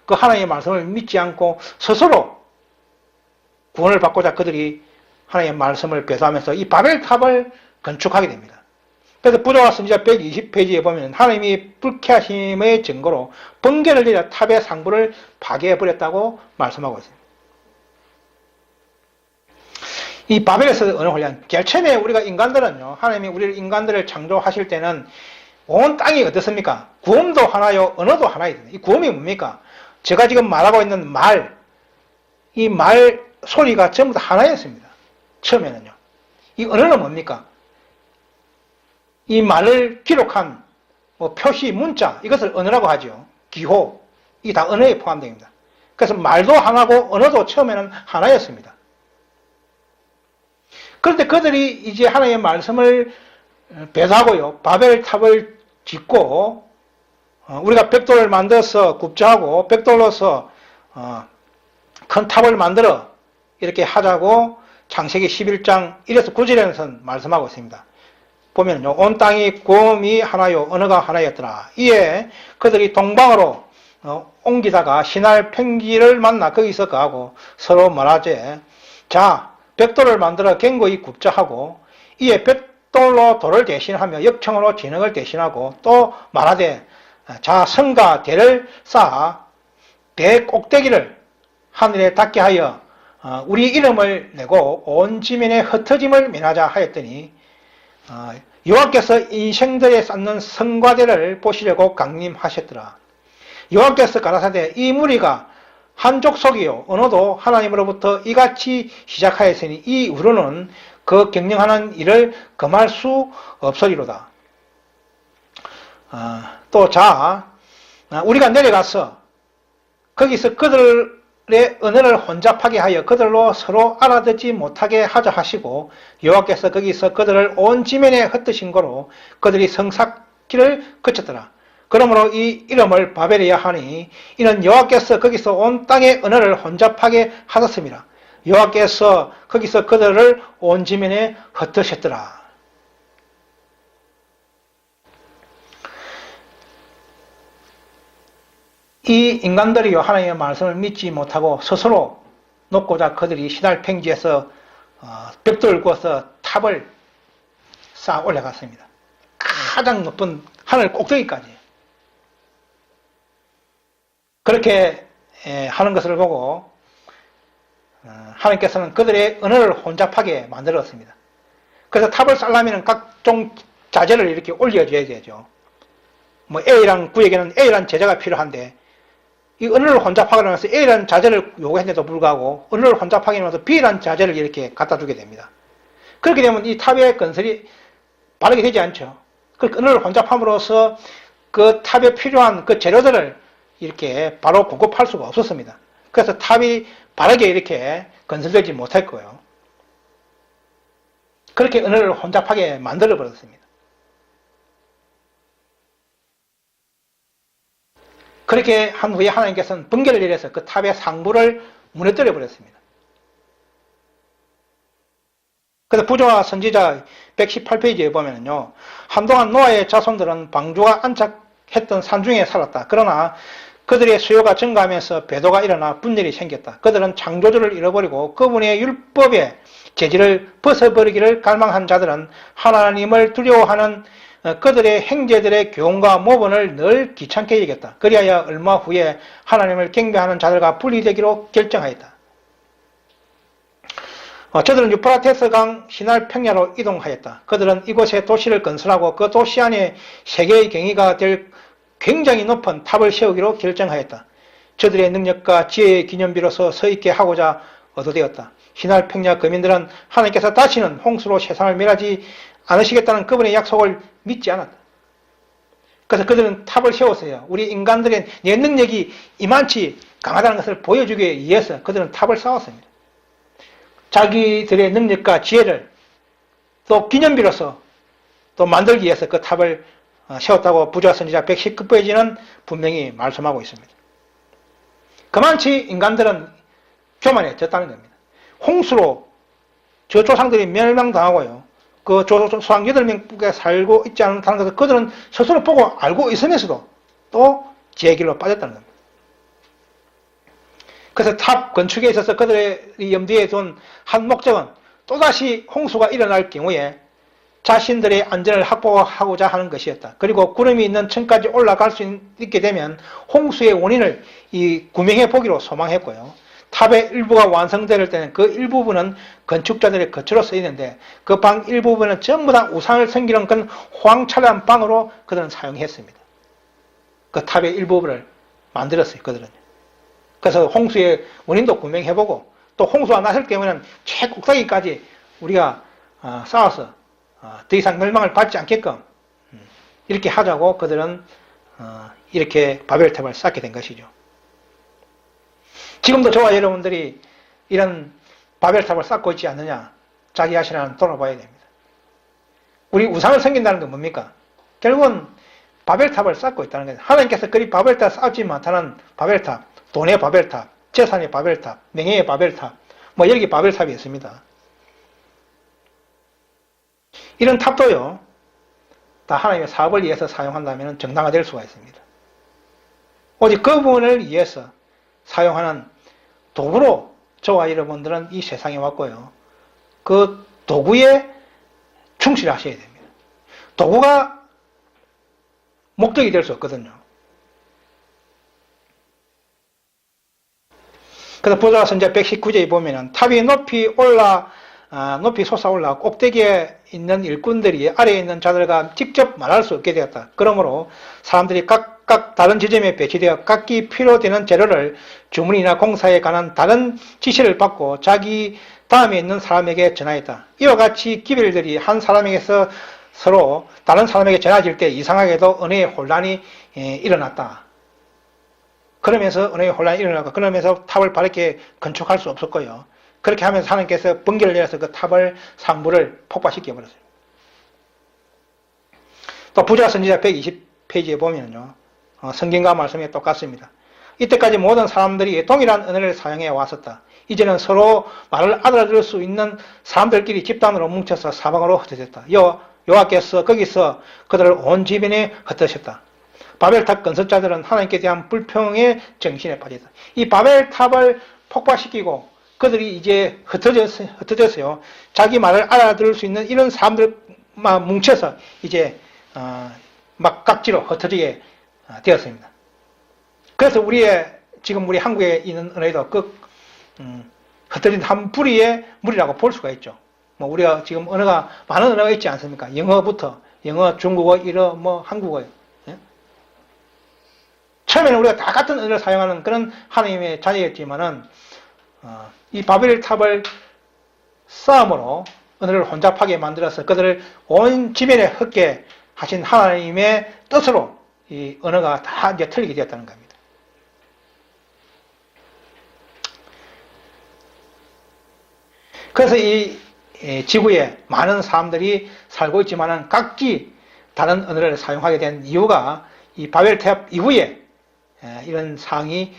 S1: 그 하나님의 말씀을 믿지 않고 스스로 구원을 받고자 그들이 하나님의 말씀을 배도하면서 이 바벨탑을 건축하게 됩니다. 그래서 부조화 선지자 120페이지에 보면 하나님이 불쾌하심의 증거로 번개를 내려 탑의 상부를 파괴해버렸다고 말씀하고 있습니다. 이 바벨에서 어느 훈련, 제일 처음에 우리가 인간들은요, 하나님이 우리를 인간들을 창조하실 때는 온 땅이 어떻습니까? 구음도 하나요, 언어도 하나이거든요. 이 구음이 뭡니까? 제가 지금 말하고 있는 말, 이 말 소리가 전부 다 하나였습니다. 처음에는요. 이 언어는 뭡니까? 이 말을 기록한 표시, 문자, 이것을 언어라고 하죠. 기호, 이게 다 언어에 포함됩니다. 그래서 말도 하나고 언어도 처음에는 하나였습니다. 그런데 그들이 이제 하나님의 말씀을 배도하고요, 바벨탑을 짓고, 우리가 벽돌을 만들어서 굽자하고 벽돌로서 큰 탑을 만들어 이렇게 하자고 창세기 11장 1에서 9절에서 말씀하고 있습니다. 보면요, 온 땅이 구음이 하나요, 언어가 하나였더라. 이에 그들이 동방으로 옮기다가 시날 평지를 만나 거기서 거하고 서로 말하되, 자, 벽돌을 만들어 견고히 굽자 하고, 이에 벽돌로 돌을 대신하며 역청으로 진흙을 대신하고, 또 말하되, 자, 성과 대를 쌓아 대 꼭대기를 하늘에 닿게 하여 우리 이름을 내고 온 지면에 흩어짐을 면하자 하였더니, 여호와께서 인생들에 쌓는 성과대를 보시려고 강림하셨더라. 여호와께서 가라사대, 이 무리가 한 족속이요 언어도 하나님으로부터 이같이 시작하였으니 이 이후로는 그 경영하는 일을 금할 수 없으리로다. 또 자, 우리가 내려가서 거기서 그들의 언어를 혼잡하게 하여 그들로 서로 알아듣지 못하게 하자 하시고, 여호와께서 거기서 그들을 온 지면에 흩으신 거로 그들이 성삭기를 거쳤더라. 그러므로 이 이름을 바벨이야 하니 이는 여호와께서 거기서 온 땅의 언어를 혼잡하게 하셨습니다. 여호와께서 거기서 그들을 온 지면에 흩으셨더라. 이 인간들이 하나님의 말씀을 믿지 못하고 스스로 놓고자 그들이 시날 평지에서 벽돌을 구워서 탑을 쌓아 올라갔습니다. 가장 높은 하늘 꼭대기까지. 그렇게 하는 것을 보고 하나님께서는 그들의 언어를 혼잡하게 만들었습니다. 그래서 탑을 쌓려면 각종 자재를 이렇게 올려줘야 되죠. 뭐 A란 구에게는 A란 제자가 필요한데 이 은어를 혼잡하게 하면서 A란 자재를 요구했는데도 불구하고 은어를 혼잡하게 하면서 B란 자재를 이렇게 갖다 주게 됩니다. 그렇게 되면 이 탑의 건설이 바르게 되지 않죠. 그 은어를 혼잡함으로써 그 탑에 필요한 그 재료들을 이렇게 바로 공급할 수가 없었습니다. 그래서 탑이 바르게 이렇게 건설되지 못했고요. 그렇게 은어를 혼잡하게 만들어 버렸습니다. 그렇게 한 후에 하나님께서는 번개를 내려서 그 탑의 상부를 무너뜨려 버렸습니다. 그래서 부조와 선지자 118페이지에 보면요. 한동안 노아의 자손들은 방주가 안착했던 산중에 살았다. 그러나 그들의 수요가 증가하면서 배도가 일어나 분열이 생겼다. 그들은 창조주를 잃어버리고 그분의 율법의 재질을 벗어버리기를 갈망한 자들은 하나님을 두려워하는 그들의 행제들의 교훈과 모본을 늘 귀찮게 여겼다. 그리하여 얼마 후에 하나님을 경배하는 자들과 분리되기로 결정하였다. 저들은 유프라테스 강 시날 평야로 이동하였다. 그들은 이곳에 도시를 건설하고 그 도시 안에 세계의 경위가 될 굉장히 높은 탑을 세우기로 결정하였다. 저들의 능력과 지혜의 기념비로서 서있게 하고자 얻어되었다. 시날 평야 거민들은 하나님께서 다시는 홍수로 세상을 멸하지 않으시겠다는 그분의 약속을 믿지 않았다. 그래서 그들은 탑을 세웠어요. 우리 인간들의 내 능력이 이만치 강하다는 것을 보여주기 위해서 그들은 탑을 쌓았습니다. 자기들의 능력과 지혜를 또 기념비로서 또 만들기 위해서 그 탑을 세웠다고 부조와 선지자 119페이지는 분명히 말씀하고 있습니다. 그만치 인간들은 교만해졌다는 겁니다. 홍수로 저 조상들이 멸망당하고요. 그 조상 8명께 살고 있지 않다는 것을 그들은 스스로 보고 알고 있으면서도 또 지혜 길로 빠졌다는 겁니다. 그래서 탑 건축에 있어서 그들의 염두에 둔 한 목적은 또다시 홍수가 일어날 경우에 자신들의 안전을 확보하고자 하는 것이었다. 그리고 구름이 있는 층까지 올라갈 수 있게 되면 홍수의 원인을 구명해 보기로 소망했고요. 탑의 일부가 완성될 때는 그 일부분은 건축자들의 거처로 쓰이는데 그 방 일부분은 전부 다 우상을 섬기는 그런 호황찬란한 방으로 그들은 사용했습니다. 그 탑의 일부분을 만들었어요. 그들은. 그래서 홍수의 원인도 구명해보고 또 홍수가 났을 경우에는 최꼭대기까지 우리가 쌓아서 더 이상 멸망을 받지 않게끔 이렇게 하자고 그들은 이렇게 바벨탑을 쌓게 된 것이죠. 지금도 저와 여러분들이 이런 바벨탑을 쌓고 있지 않느냐 자기 자신을 돌아봐야 됩니다. 우리 우상을 섬긴다는 건 뭡니까? 결국은 바벨탑을 쌓고 있다는 거예요. 하나님께서 그리 바벨탑 쌓지 못하는 바벨탑, 돈의 바벨탑, 재산의 바벨탑, 명예의 바벨탑, 뭐 여러 개 바벨탑이 있습니다. 이런 탑도요, 다 하나님의 사업을 위해서 사용한다면 정당화될 수가 있습니다. 오직 그분을 위해서 사용하는 도구로 저와 여러분들은 이 세상에 왔고요. 그 도구에 충실하셔야 됩니다. 도구가 목적이 될 수 없거든요. 그래서 부조와 선지자 119제에 보면은 탑이 높이 솟아올라 꼭대기에 있는 일꾼들이 아래에 있는 자들과 직접 말할 수 없게 되었다. 그러므로 사람들이 각각 다른 지점에 배치되어 각기 필요되는 재료를 주문이나 공사에 관한 다른 지시를 받고 자기 다음에 있는 사람에게 전하였다. 이와 같이 기별들이 한 사람에게서 서로 다른 사람에게 전해질 때 이상하게도 은혜의 혼란이 일어났다. 그러면서 은혜의 혼란이 일어나고 그러면서 탑을 바르게 건축할 수 없었고요. 그렇게 하면서 하나님께서 번개를 내려서 그 탑을 상부를 폭파시켜 버렸어요. 또 부조와 선지자 120페이지에 보면요. 성경과 말씀이 똑같습니다. 이때까지 모든 사람들이 동일한 은혜를 사용해 왔었다. 이제는 서로 말을 알아들을 수 있는 사람들끼리 집단으로 뭉쳐서 사방으로 흩어졌다. 여호와께서 거기서 그들을 온 지변에 흩으셨다. 바벨탑 건설자들은 하나님께 대한 불평의 정신에 빠졌다. 이 바벨탑을 폭파시키고 그들이 이제 흩어졌어요. 자기 말을 알아들을 수 있는 이런 사람들만 뭉쳐서 이제 막 각지로 흩어지게 되었습니다. 그래서 지금 우리 한국에 있는 은혜도 흩어진 한 뿌리의 물이라고 볼 수가 있죠. 뭐 우리가 지금 언어가 많은 언어가 있지 않습니까? 영어부터 영어, 중국어, 일어, 뭐 한국어. 예? 처음에는 우리가 다 같은 은혜를 사용하는 그런 하나님의 자녀였지만은 이 바벨탑을 싸움으로 은혜를 혼잡하게 만들어서 그들을 온 지면에 흩게 하신 하나님의 뜻으로 이 언어가 다 이제 틀리게 되었다는 겁니다. 그래서 이 지구에 많은 사람들이 살고 있지만은 각기 다른 언어를 사용하게 된 이유가 이 바벨탑 이후에 이런 상황이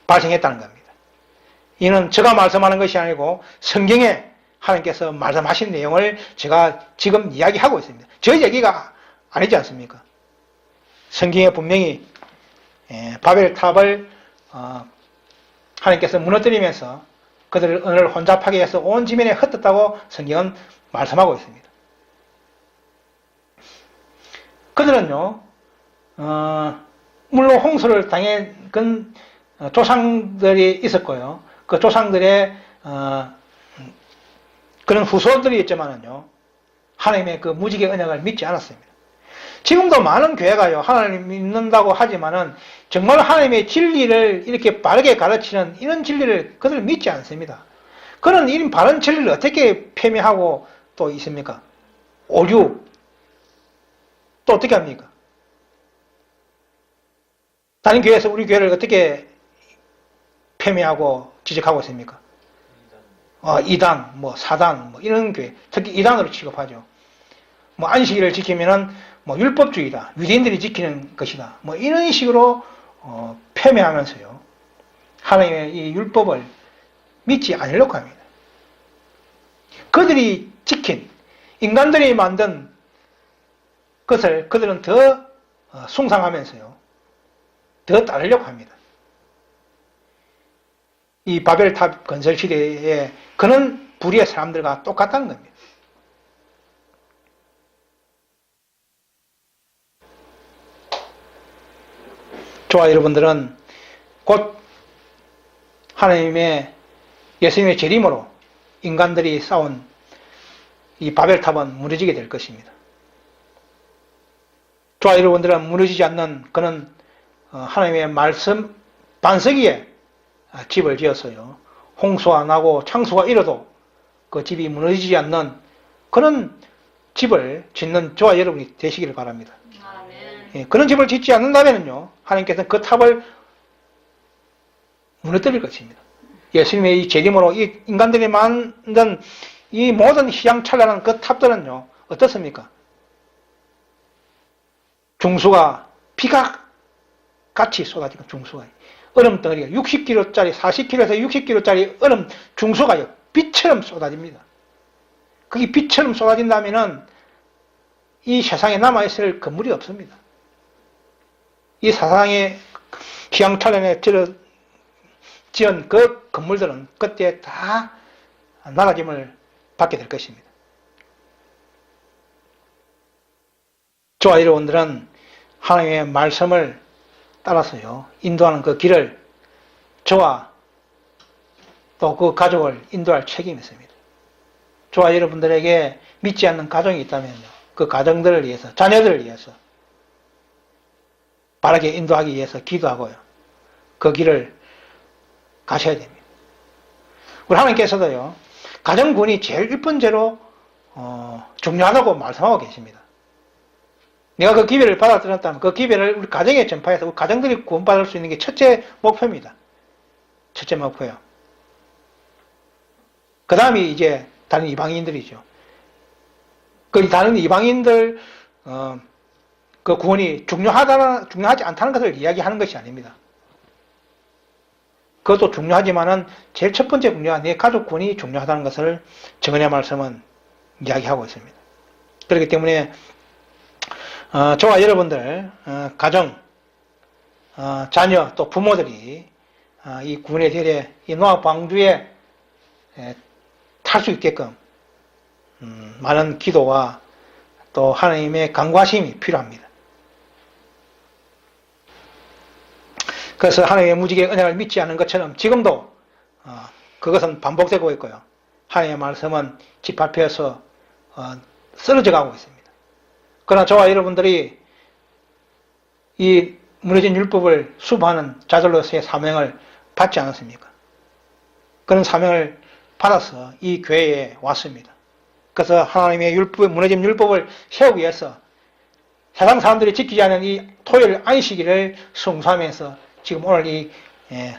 S1: 발생했다는 겁니다. 이는 제가 말씀하는 것이 아니고 성경에 하나님께서 말씀하신 내용을 제가 지금 이야기하고 있습니다. 저 얘기가 아니지 않습니까? 성경에 분명히 바벨탑을 하나님께서 무너뜨리면서 그들을 언어를 혼잡하게 해서 온 지면에 흩었다고 성경은 말씀하고 있습니다. 그들은요, 물론 홍수를 당한 조상들이 있었고요. 그 조상들의 그런 후손들이 있지만은요, 하나님의 그 무지개 언약을 믿지 않았습니다. 지금도 많은 교회가요, 하나님 믿는다고 하지만은 정말 하나님의 진리를 이렇게 바르게 가르치는 이런 진리를 그들 믿지 않습니다. 그런 이런 바른 진리를 어떻게 폐매하고 또 있습니까? 오류. 또 어떻게 합니까? 다른 교회에서 우리 교회를 어떻게 폐매하고 지적하고 있습니까? 이단, 사단, 이런 교회, 특히 이단으로 취급하죠. 안식일을 지키면은 율법주의다, 유대인들이 지키는 것이다, 이런 식으로 폄훼하면서요, 하나님의 이 율법을 믿지 않으려고 합니다. 그들이 지킨 인간들이 만든 것을 그들은 더 숭상하면서요, 더 따르려고 합니다. 이 바벨탑 건설 시대에 그런 불의의 사람들과 똑같다는 겁니다. 저와 여러분들은 곧 하나님의 예수님의 재림으로 인간들이 쌓은 이 바벨탑은 무너지게 될 것입니다. 저와 여러분들은 무너지지 않는 그런 하나님의 말씀 반석 위에 집을 지었어요. 홍수가 나고 창수가 일어도 그 집이 무너지지 않는 그런 집을 짓는 저와 여러분이 되시기를 바랍니다.
S2: 아멘.
S1: 그런 집을 짓지 않는다면요, 하나님께서는 그 탑을 무너뜨릴 것입니다. 예수님의 이 재림으로 이 인간들이 만든 이 모든 희양찬란한 그 탑들은요, 어떻습니까? 중수가 비가 같이 쏟아지고, 중수가 얼음 덩어리가 60kg짜리, 40kg에서 60kg짜리 얼음 중수가요, 빛처럼 쏟아집니다. 그게 빛처럼 쏟아진다면은 이 세상에 남아있을 건물이 없습니다. 이 세상에 희양찬란에 지은 그 건물들은 그때 다 나라짐을 받게 될 것입니다. 저와 여러분들은 하나님의 말씀을 따라서요, 인도하는 그 길을 저와 또 그 가족을 인도할 책임이 있습니다. 저와 여러분들에게 믿지 않는 가정이 있다면요, 그 가정들을 위해서, 자녀들을 위해서 바르게 인도하기 위해서 기도하고요, 그 길을 가셔야 됩니다. 우리 하나님께서도요, 가정군이 제일 1번째로 중요하다고 말씀하고 계십니다. 내가 그 기회를 받아들였다면 그 기회를 우리 가정에 전파해서 우리 가정들이 구원받을 수 있는 게 첫째 목표입니다. 첫째 목표요. 그 다음이 이제 다른 이방인들이죠. 그 다른 이방인들 그 구원이 중요하지 않다는 것을 이야기하는 것이 아닙니다. 그것도 중요하지만은 제일 첫 번째 문제가 내 가족 구원이 중요하다는 것을 정언의 말씀은 이야기하고 있습니다. 그렇기 때문에 저와 여러분들 가정, 자녀 또 부모들이 이 구원의 대례, 이 노아 방주에 탈 수 있게끔 많은 기도와 또 하나님의 간과심이 필요합니다. 그래서 하나님의 무지개 언약을 믿지 않는 것처럼 지금도 그것은 반복되고 있고요, 하나님의 말씀은 짓밟혀서 쓰러져 가고 있습니다. 그러나 저와 여러분들이 이 무너진 율법을 수부하는 자들로서의 사명을 받지 않았습니까? 그런 사명을 받아서 이 교회에 왔습니다. 그래서 하나님의 율법, 무너진 율법을 세우기 위해서 세상 사람들이 지키지 않은 이 토요일 안식일을 성수하면서 지금 오늘 이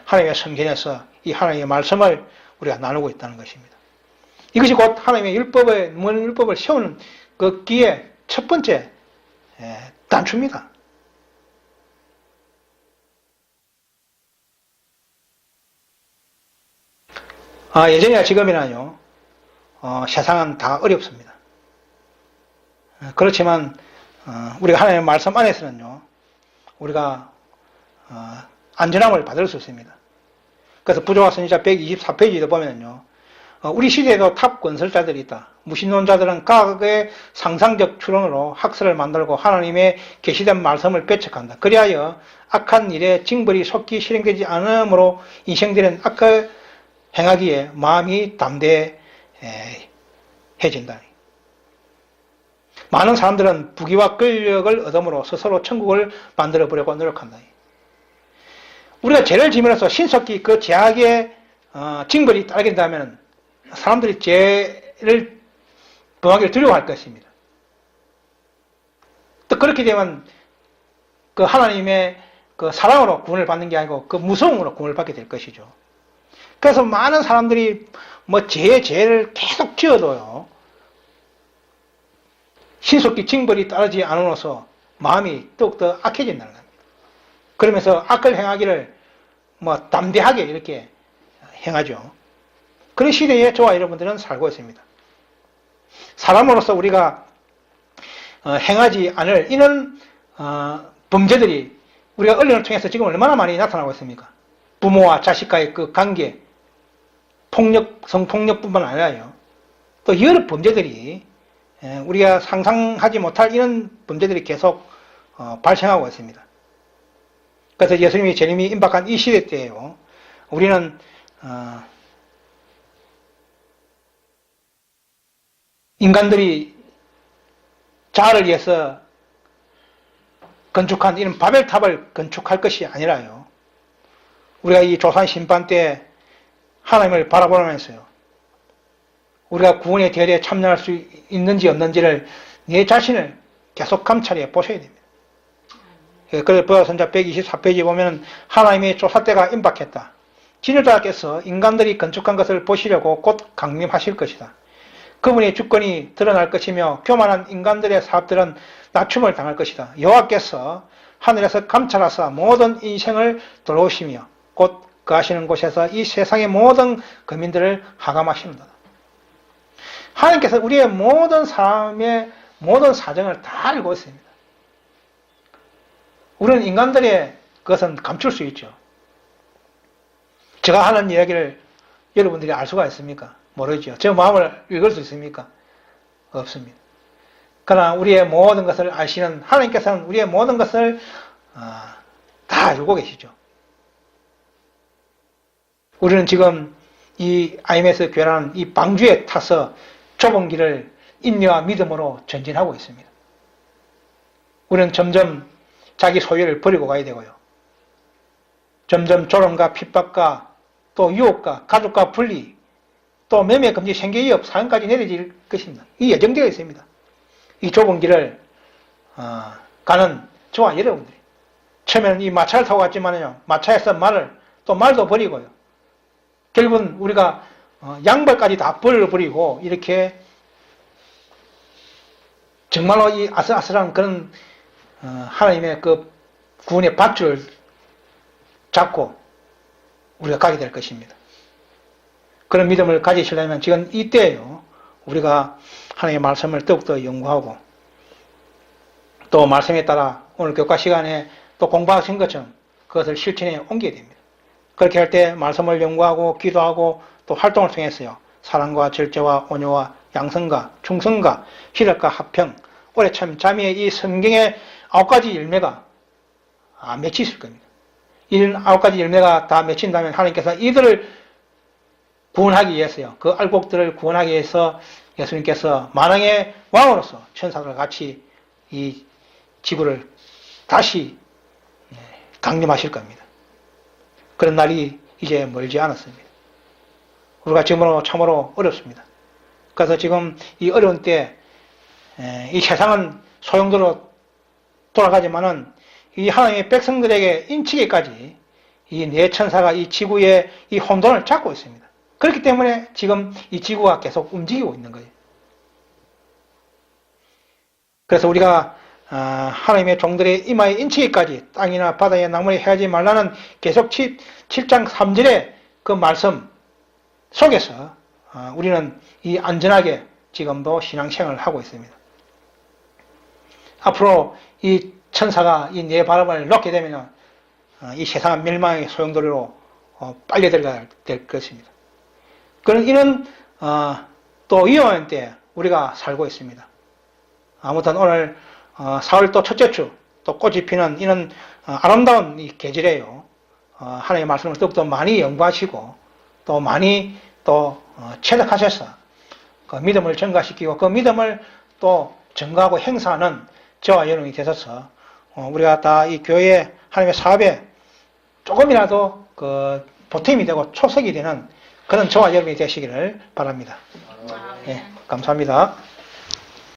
S1: 하나님의 성전에서 이 하나님의 말씀을 우리가 나누고 있다는 것입니다. 이것이 곧 하나님의 율법을, 무너진 율법을 세우는 그 기의 첫 번째 단추입니다. 예전이나 지금이나요, 세상은 다 어렵습니다. 그렇지만, 우리가 하나님의 말씀 안에서는요, 우리가, 안전함을 받을 수 있습니다. 그래서 부조화 선지자 124페이지도 보면요, 우리 시대에도 탑 건설자들이 있다. 무신론자들은 과거의 상상적 추론으로 학설을 만들고 하나님의 계시된 말씀을 배척한다. 그리하여 악한 일에 징벌이 속히 실행되지 않으므로 인생들은 악을 행하기에 마음이 담대해진다. 많은 사람들은 부귀와 권력을 얻음으로 스스로 천국을 만들어보려고 노력한다. 우리가 죄를 지으면서 신속히 그 죄악의 징벌이 따르게 된다면 사람들이 죄를 범하기를 두려워할 것입니다. 또 그렇게 되면 그 하나님의 그 사랑으로 구원을 받는 게 아니고 그 무서움으로 구원을 받게 될 것이죠. 그래서 많은 사람들이 뭐 죄를 계속 지어도요, 신속히 징벌이 따르지 않으면서 마음이 더욱더 악해진다는 겁니다. 그러면서 악을 행하기를 뭐 담대하게 이렇게 행하죠. 그런 시대에 저와 여러분들은 살고 있습니다. 사람으로서 우리가 행하지 않을 이런 범죄들이 우리가 언론을 통해서 지금 얼마나 많이 나타나고 있습니까? 부모와 자식과의 그 관계, 성폭력뿐만 아니라요, 또 여러 범죄들이 우리가 상상하지 못할 이런 범죄들이 계속 발생하고 있습니다. 그래서 예수님이 재림이 임박한 이 시대 때에요, 우리는 인간들이 자아를 위해서 건축한 이런 바벨탑을 건축할 것이 아니라요, 우리가 이 조산 심판 때 하나님을 바라보면서요, 우리가 구원의 대회에 참여할 수 있는지 없는지를 내 자신을 계속 감찰해 보셔야 됩니다. 그래서 부하선자 124페이지에 보면 하나님의 조사 때가 임박했다. 지도자께서 인간들이 건축한 것을 보시려고 곧 강림하실 것이다. 그분의 주권이 드러날 것이며 교만한 인간들의 사업들은 낮춤을 당할 것이다. 여호와께서 하늘에서 감찰하사 모든 인생을 돌아오시며 곧 거하시는 곳에서 이 세상의 모든 거민들을 하감하시는도다. 하나님께서 우리의 모든 사람의 모든 사정을 다 알고 있습니다. 우리는 인간들의 그것은 감출 수 있죠. 제가 하는 이야기를 여러분들이 알 수가 있습니까? 모르죠. 제 마음을 읽을 수 있습니까? 없습니다. 그러나 우리의 모든 것을 아시는 하나님께서는 우리의 모든 것을 다 알고 계시죠. 우리는 지금 이 IMS 교회라는 이 방주에 타서 좁은 길을 인내와 믿음으로 전진하고 있습니다. 우리는 점점 자기 소유를 버리고 가야 되고요. 점점 조롱과 핍박과 또 유혹과 가족과 분리, 또 매매 금지 생계위협 사항까지 내려질 것입니다. 이 예정되어 있습니다. 이 좁은 길을 가는 저와 여러분들이 처음에는 이 마차를 타고 갔지만요, 마차에서 또 말도 버리고요, 결국은 우리가 양발까지 다 버려버리고 이렇게 정말로 이 아슬아슬한 그런 하나님의 그 구원의 밧줄을 잡고 우리가 가게 될 것입니다. 그런 믿음을 가지시려면 지금 이때에요, 우리가 하나님의 말씀을 더욱더 연구하고 또 말씀에 따라 오늘 교과 시간에 또 공부하신 것처럼 그것을 실천에 옮겨야 됩니다. 그렇게 할 때 말씀을 연구하고 기도하고 또 활동을 통해서요, 사랑과 절제와 온유와 양성과 충성과 희락과 화평, 오래 참 자미의 이 성경의 9가지 열매가 맺히실 겁니다. 이런 9가지 열매가 다 맺힌다면 하나님께서 이들을 구원하기 위해서요, 그 알곡들을 구원하기 위해서 예수님께서 만왕의 왕으로서 천사들과 같이 이 지구를 다시 강림하실 겁니다. 그런 날이 이제 멀지 않았습니다. 우리가 지금으로 참으로 어렵습니다. 그래서 지금 이 어려운 때 이 세상은 소용돌이로 돌아가지만은 이 하나님의 백성들에게 인치기까지 이 네 천사가 이 지구의 이 혼돈을 잡고 있습니다. 그렇기 때문에 지금 이 지구가 계속 움직이고 있는 거예요. 그래서 우리가 하나님의 종들의 이마에 인치기까지 땅이나 바다에 나무에 헤어지지 말라는 계속 7장 3절의 그 말씀 속에서 우리는 이 안전하게 지금도 신앙생활을 하고 있습니다. 앞으로 이 천사가 이 네 바람을 놓게 되면 이 세상은 멸망의 소용돌이로 빨리 들어가야 될 것입니다. 그런 이런 또 위험한 때 우리가 살고 있습니다. 아무튼 오늘 4월 또 첫째 주 또 꽃이 피는 이런 아름다운 이 계절에요. 하나님의 말씀을 더욱더 많이 연구하시고 또 많이 또 체득하셔서 그 믿음을 증가시키고 그 믿음을 또 증가하고 행사하는 저와 여러분이 되셔서 우리가 다 이 교회 하나님의 사업에 조금이라도 그 보탬이 되고 초석이 되는 그런 저와 여러분이 되시기를 바랍니다. 네, 감사합니다.